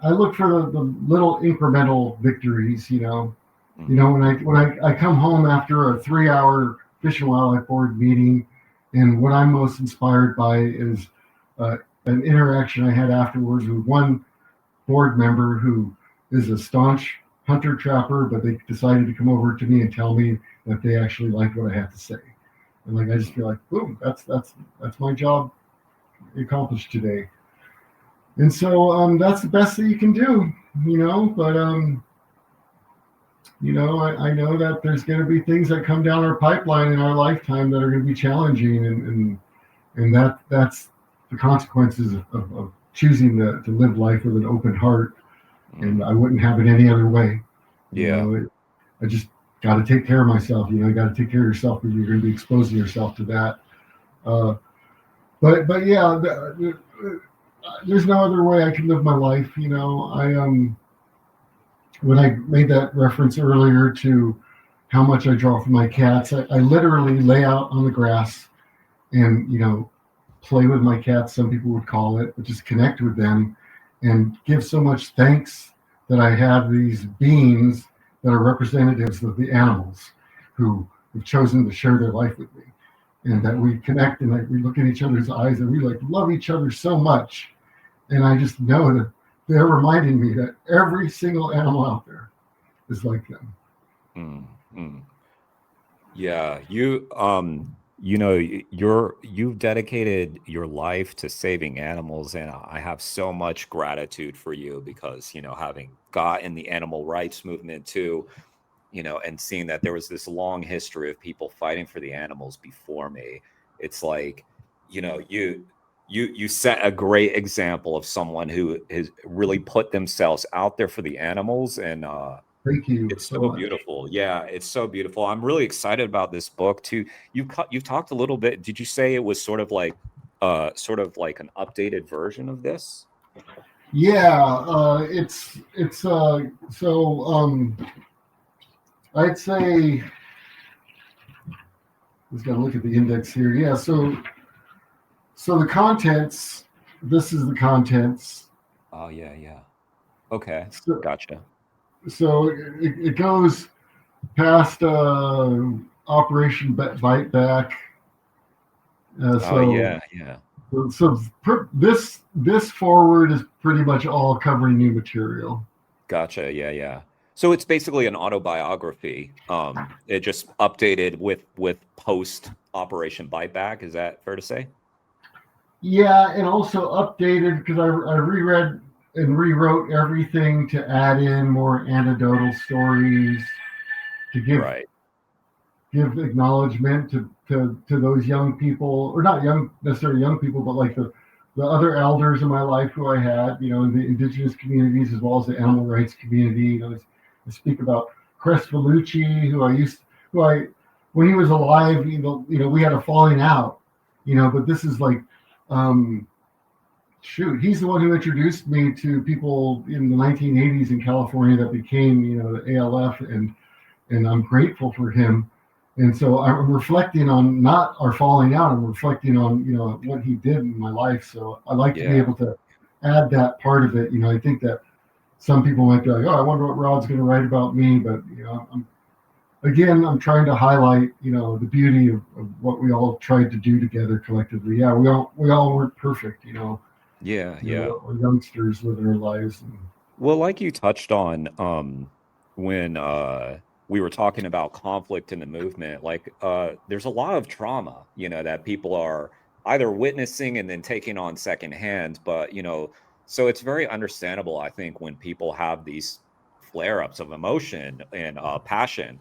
I look for the little incremental victories, when I come home after a 3-hour Fish and Wildlife Board meeting, and what I'm most inspired by is an interaction I had afterwards with one board member who is a staunch hunter trapper, but they decided to come over to me and tell me that they actually liked what I had to say. And I just feel like, boom, that's my job accomplished today. And so that's the best that you can do, but I know that there's going to be things that come down our pipeline in our lifetime that are going to be challenging, and that's the consequences of choosing to live life with an open heart. And I wouldn't have it any other way. I just got to take care of myself. You got to take care of yourself, because you're going to be exposing yourself to that. But yeah, there's no other way I can live my life. When I made that reference earlier to how much I draw from my cats, I literally lay out on the grass and play with my cats, some people would call it, but just connect with them and give so much thanks that I have these beings that are representatives of the animals who have chosen to share their life with me, and that we connect and we look in each other's eyes and we love each other so much. And I just know that they're reminding me that every single animal out there is like them. Yeah, you've dedicated your life to saving animals, and I have so much gratitude for you, because having got in the animal rights movement too, and seeing that there was this long history of people fighting for the animals before me, it's like, you set a great example of someone who has really put themselves out there for the animals. And thank you. It's so beautiful. Yeah, it's so beautiful. I'm really excited about this book too. You've talked a little bit. Did you say it was sort of like an updated version of this? Yeah, it's so I'd say, let's gotta look at the index here. Yeah, so the contents, this is the contents. Oh, yeah. Okay, So, gotcha. so it goes past Operation Bite Back. Oh, yeah. This forward is pretty much all covering new material. Gotcha. Yeah. So it's basically an autobiography. It just updated with post Operation Bite Back. Is that fair to say? Yeah, and also updated because I reread and rewrote everything to add in more anecdotal stories to Right. give acknowledgement to those young people, or not young necessarily young people, but like the other elders in my life who I had, you know, in the indigenous communities as well as the animal rights community. You know, I speak about Crest Vellucci, who I when he was alive, you know, we had a falling out, you know, but this is like, he's the one who introduced me to people in the 1980s in California that became, you know, the ALF, and I'm grateful for him. And so I'm reflecting on not our falling out. I'm reflecting on, you know, what he did in my life. So I like to be able to add that part of it. You know, I think that some people might be like, oh, I wonder what Rod's going to write about me. But, you know, I'm trying to highlight, you know, the beauty of what we all tried to do together collectively. Yeah, we all weren't perfect, you know. Yeah. We're youngsters living our lives. Well, like you touched on, when we were talking about conflict in the movement, like there's a lot of trauma, you know, that people are either witnessing and then taking on secondhand. But, you know, so it's very understandable, I think, when people have these flare-ups of emotion and passion.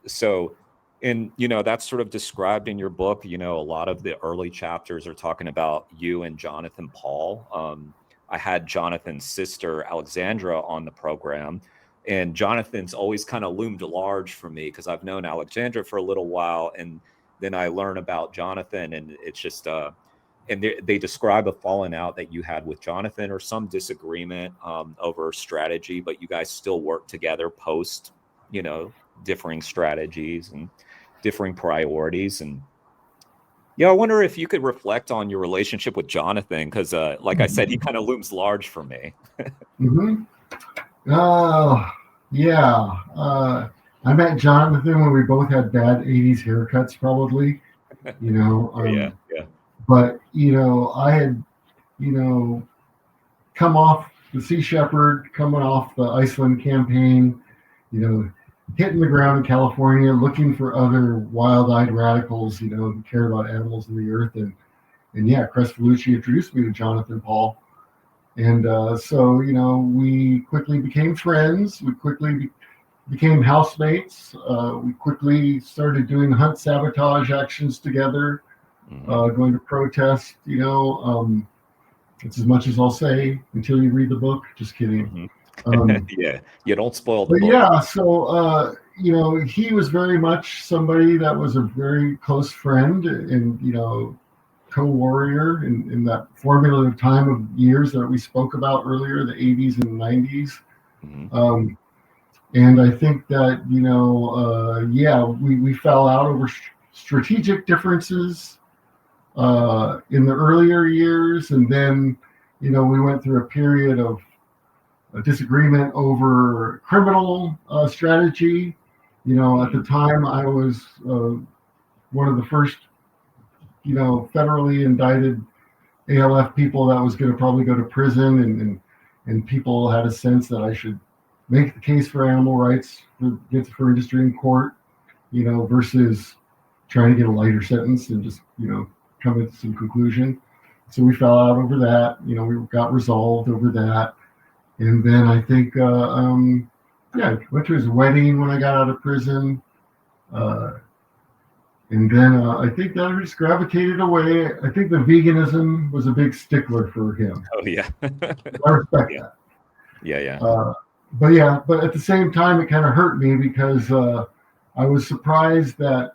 So, and, you know, that's sort of described in your book. You know, a lot of the early chapters are talking about you and Jonathan Paul. I had Jonathan's sister, Alexandra, on the program. And Jonathan's always kind of loomed large for me because I've known Alexandra for a little while. And then I learn about Jonathan, and it's just, and they describe a falling out that you had with Jonathan or some disagreement over strategy, but you guys still work together post, you know, differing strategies and differing priorities. And yeah, I wonder if you could reflect on your relationship with Jonathan, because like I said, he kind of looms large for me. Mm-hmm. Yeah. I met Jonathan when we both had bad 80s haircuts, probably, you know. Yeah. But, you know, I had, you know, come off the Sea Shepherd, coming off the Iceland campaign, you know, hitting the ground in California, looking for other wild-eyed radicals, you know, who care about animals and the earth. And yeah, Crest Vellucci introduced me to Jonathan Paul. And so, you know, we quickly became friends. We quickly became housemates. We quickly started doing hunt sabotage actions together, going to protest, you know. It's as much as I'll say until you read the book. Just kidding. Yeah, you don't spoil the But book. yeah, so, you know, he was very much somebody that was a very close friend and, you know, co-warrior in that formulative time of years that we spoke about earlier, the 80s and 90s. And I think that, you know, yeah, we fell out over strategic differences in the earlier years. And then, you know, we went through a period of a disagreement over criminal strategy. You know, at the time I was one of the first, you know, federally indicted ALF people that was going to probably go to prison, and people had a sense that I should make the case for animal rights for industry in court, you know, versus trying to get a lighter sentence and just, you know, come to some conclusion. So we fell out over that. You know, we got resolved over that. And then I think, yeah, went to his wedding when I got out of prison. And then I think that just gravitated away. I think the veganism was a big stickler for him. Oh, yeah. I respect that. Yeah. But at the same time, it kind of hurt me because I was surprised that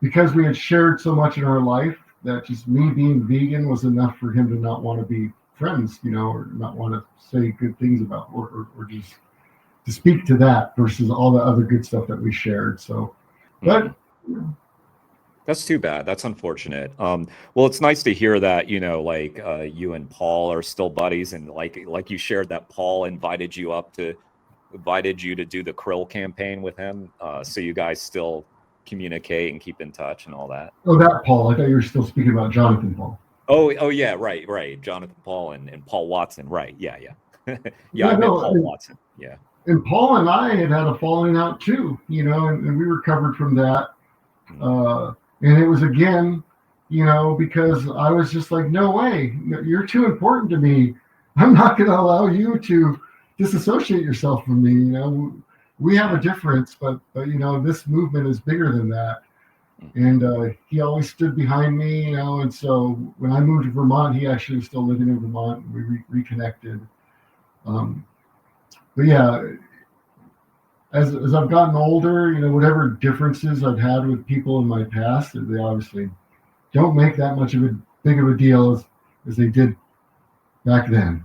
because we had shared so much in our life, that just me being vegan was enough for him to not want to be friends, you know, or not want to say good things about, or just to speak to that versus all the other good stuff that we shared. So, but that's too bad. That's unfortunate. Well, it's nice to hear that, you know, like you and Paul are still buddies, and like you shared that Paul invited you to do the krill campaign with him. So you guys still communicate and keep in touch and all that. oh, that Paul. I thought you were still speaking about Jonathan Paul. Oh yeah, right. Jonathan Paul and Paul Watson, right? Yeah. Yeah, I meant Paul Watson. Yeah. And Paul and I had a falling out too, you know, and we recovered from that. And it was again, you know, because I was just like, no way, you're too important to me. I'm not going to allow you to disassociate yourself from me. You know, we have a difference, but you know, this movement is bigger than that. And he always stood behind me, you know. And so when I moved to Vermont, he actually was still living in Vermont. And we reconnected. But yeah, as I've gotten older, you know, whatever differences I've had with people in my past, they obviously don't make that much of a big of a deal as they did back then.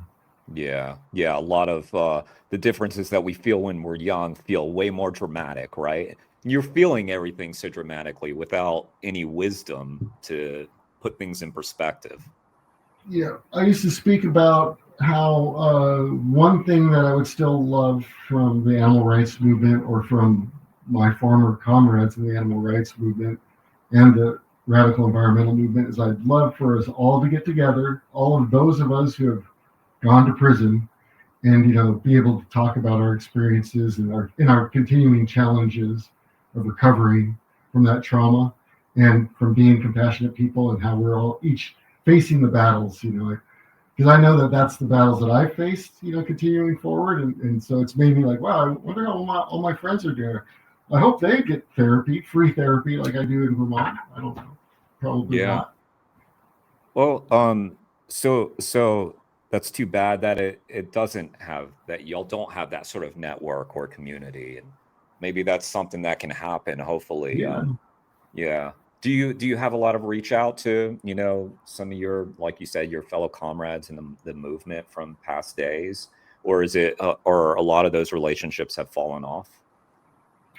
Yeah. A lot of the differences that we feel when we're young feel way more dramatic, right? You're feeling everything so dramatically without any wisdom to put things in perspective. Yeah, I used to speak about how one thing that I would still love from the animal rights movement or from my former comrades in the animal rights movement and the radical environmental movement is I'd love for us all to get together, all of those of us who have gone to prison, and you know, be able to talk about our experiences and our continuing challenges of recovering from that trauma and from being compassionate people and how we're all each facing the battles, you know, because I know that that's the battles that I faced, you know, continuing forward. And so it's made me like, wow, I wonder how all my friends are doing. I hope they get therapy, free therapy like I do in Vermont. I don't know. Probably not. Well, so that's too bad that it doesn't have that. Y'all don't have that sort of network or community, and maybe that's something that can happen. Hopefully. Yeah. Do you have a lot of reach out to, you know, some of your, like you said, your fellow comrades in the movement from past days, or is it or a lot of those relationships have fallen off?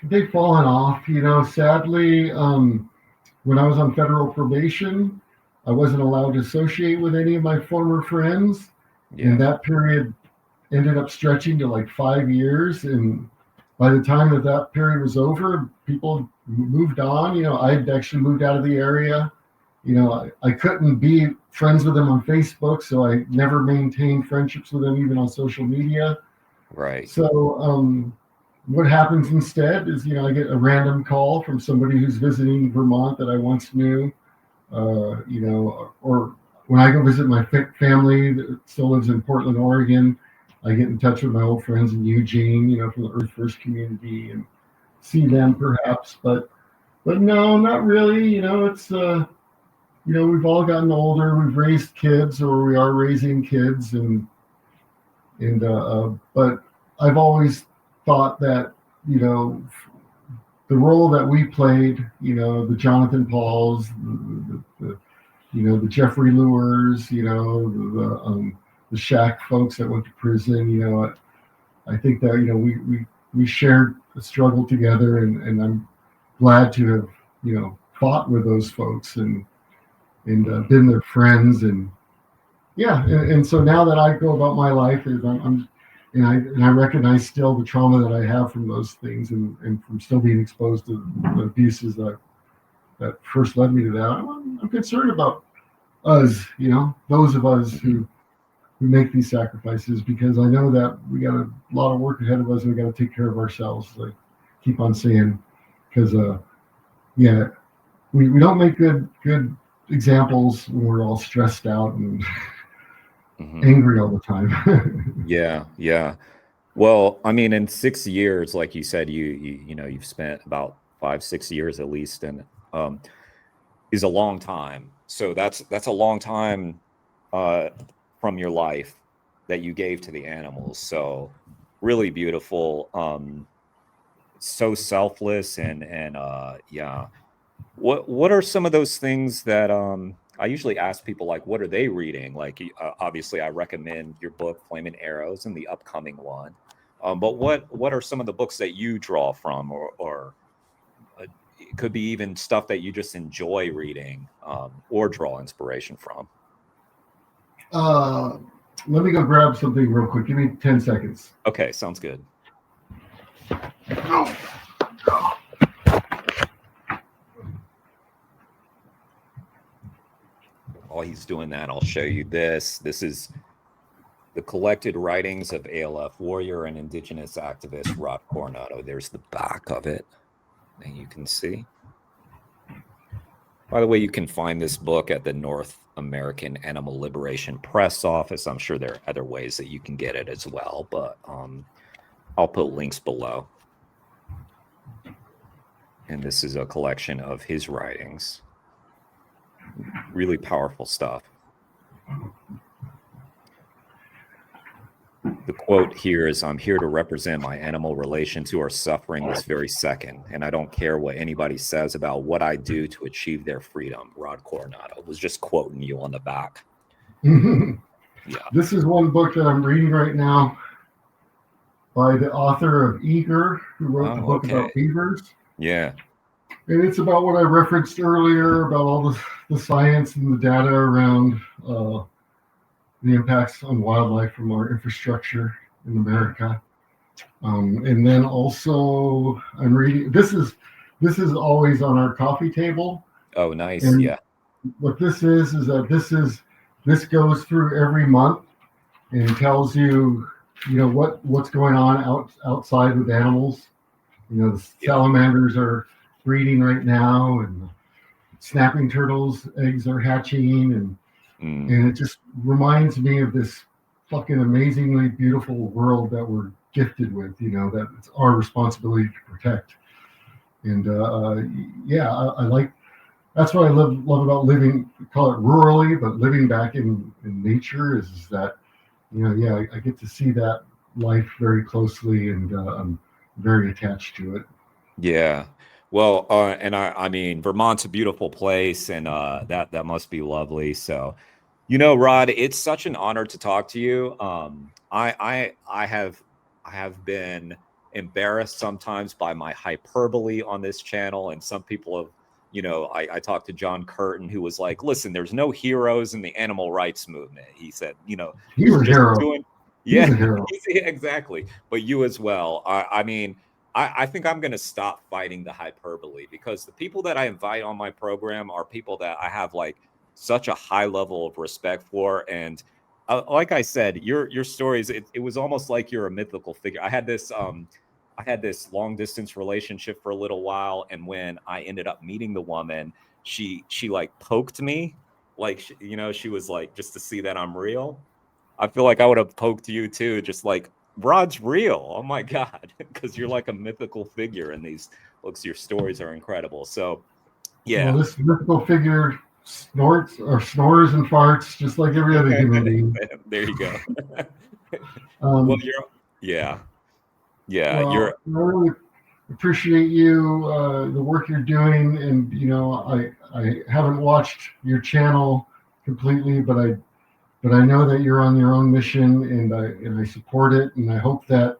They've fallen off, you know, sadly. When I was on federal probation, I wasn't allowed to associate with any of my former friends. Yeah. And that period ended up stretching to like 5 years. And by the time that period was over, people moved on. You know, I'd actually moved out of the area. You know, I couldn't be friends with them on Facebook, so I never maintained friendships with them even on social media. Right. So what happens instead is, you know, I get a random call from somebody who's visiting Vermont that I once knew, you know, or when I go visit my family that still lives in Portland, Oregon, I get in touch with my old friends in Eugene, you know, from the Earth First community and see them perhaps, but no, not really. You know, it's, you know, we've all gotten older, we've raised kids or we are raising kids but I've always thought that, you know, the role that we played, you know, the Jonathan Pauls, the you know, the Jeffrey Lures, you know, the Shack folks that went to prison, you know, I think that, you know, we shared a struggle together, and I'm glad to have, you know, fought with those folks and been their friends, and yeah, and so now that I go about my life, is I recognize still the trauma that I have from those things, and from still being exposed to the abuses that first led me to that. I'm concerned about us, you know, those of us who make these sacrifices, because I know that we got a lot of work ahead of us, and we got to take care of ourselves. Like keep on saying, because yeah, we don't make good examples when we're all stressed out and angry all the time. Yeah. Well, I mean, in 6 years, like you said, you know, you've spent about 5-6 years at least, and is a long time. So that's a long time from your life that you gave to the animals. So really beautiful. So selfless and yeah. What are some of those things that I usually ask people, like, what are they reading? Like, obviously I recommend your book Flaming Arrows and the upcoming one. But what are some of the books that you draw from, or it could be even stuff that you just enjoy reading, or draw inspiration from? Let me go grab something real quick. Give me 10 seconds. Okay, sounds good. While he's doing that, I'll show you this. This is the collected writings of ALF warrior and indigenous activist Rod Coronado. There's the back of it, and you can see. By the way, you can find this book at the North American Animal Liberation Press Office. I'm sure there are other ways that you can get it as well, but I'll put links below. And this is a collection of his writings. Really powerful stuff. The quote here is, "I'm here to represent my animal relations who are suffering this very second, and I don't care what anybody says about what I do to achieve their freedom." Rod Coronado was just quoting you on the back. Yeah. This is one book that I'm reading right now by the author of Eager, who wrote the book about beavers. Yeah. And it's about what I referenced earlier about all the science and the data around the impacts on wildlife from our infrastructure in America. And then also I'm reading, this is always on our coffee table. Oh, nice. And yeah. What this is that this goes through every month and tells you, what's going on outside with animals. The salamanders are breeding right now, and snapping turtles' eggs are hatching, and it just reminds me of this fucking amazingly beautiful world that we're gifted with, that it's our responsibility to protect. And I like, that's what I love about living, call it rurally, but living back in nature is that, I get to see that life very closely, and I'm very attached to it. Yeah. Well, and I mean, Vermont's a beautiful place, and that must be lovely. So, Rod, it's such an honor to talk to you. I have been embarrassed sometimes by my hyperbole on this channel, and some people have, I talked to John Curtin, who was like, "Listen, there's no heroes in the animal rights movement." He said, he's a hero. He's a hero. Exactly. But you as well. I mean, I think I'm going to stop fighting the hyperbole, because the people that I invite on my program are people that I have like such a high level of respect for. And like I said, your stories, it was almost like you're a mythical figure. I had this long distance relationship for a little while. And when I ended up meeting the woman, she like poked me, like, she was like, just to see that I'm real. I feel like I would have poked you too, just like, Rod's real. Oh my God. Because you're like a mythical figure in these books. Your stories are incredible. So yeah. Well, this mythical figure snores and farts just like every other human being. There you go. Well, I really appreciate you, the work you're doing. And, I haven't watched your channel completely, but I know that you're on your own mission, and I support it. And I hope that,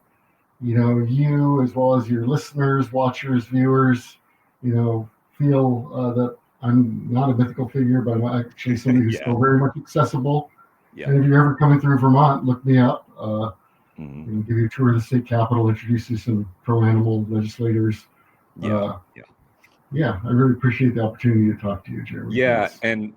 you, as well as your listeners, watchers, viewers, feel that I'm not a mythical figure, but I'm actually somebody who's still very much accessible. Yeah. And if you're ever coming through Vermont, look me up. And give you a tour of the state capitol, introduce you to some pro-animal legislators. I really appreciate the opportunity to talk to you, Jeremy. Yeah, Thanks. and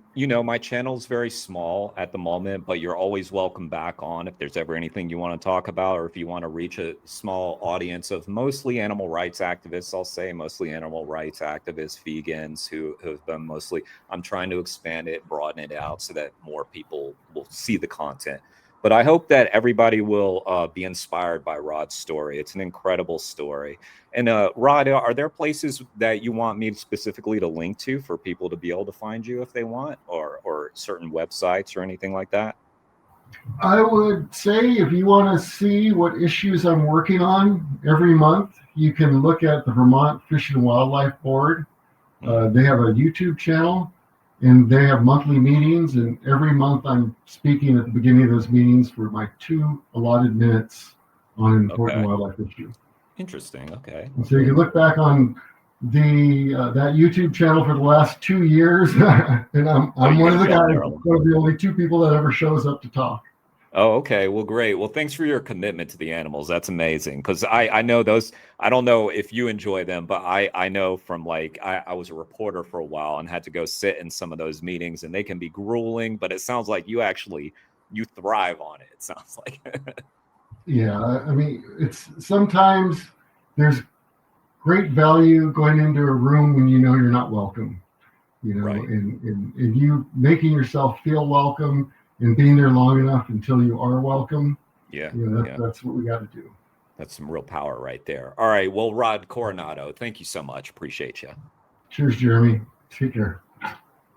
my channel's very small at the moment, but you're always welcome back on if there's ever anything you want to talk about, or if you want to reach a small audience of mostly animal rights activists. I'll say mostly animal rights activists, vegans who have been mostly. I'm trying to expand it, broaden it out so that more people will see the content. But I hope that everybody will be inspired by Rod's story. It's an incredible story. And Rod, are there places that you want me specifically to link to for people to be able to find you if they want, or certain websites or anything like that? I would say if you want to see what issues I'm working on every month, you can look at the Vermont Fish and Wildlife Board. They have a YouTube channel, and they have monthly meetings, and every month I'm speaking at the beginning of those meetings for my 2 allotted minutes on an important Okay. wildlife issue. Interesting. Okay. And so you can look back on that YouTube channel for the last 2 years, and I'm one of the guys, one of the only 2 people that ever shows up to talk. Oh, okay. Well, great. Well, thanks for your commitment to the animals. That's amazing. Because I know those, I don't know if you enjoy them, but I know from like, I was a reporter for a while and had to go sit in some of those meetings, and they can be grueling, but it sounds like you thrive on it. It sounds like. Yeah. I mean, it's sometimes there's great value going into a room when you know you're not welcome, Right. and you making yourself feel welcome and being there long enough until you are welcome. Yeah. That's what we got to do. That's some real power right there. All right. Well, Rod Coronado, thank you so much. Appreciate you. Cheers, Jeremy. Take care.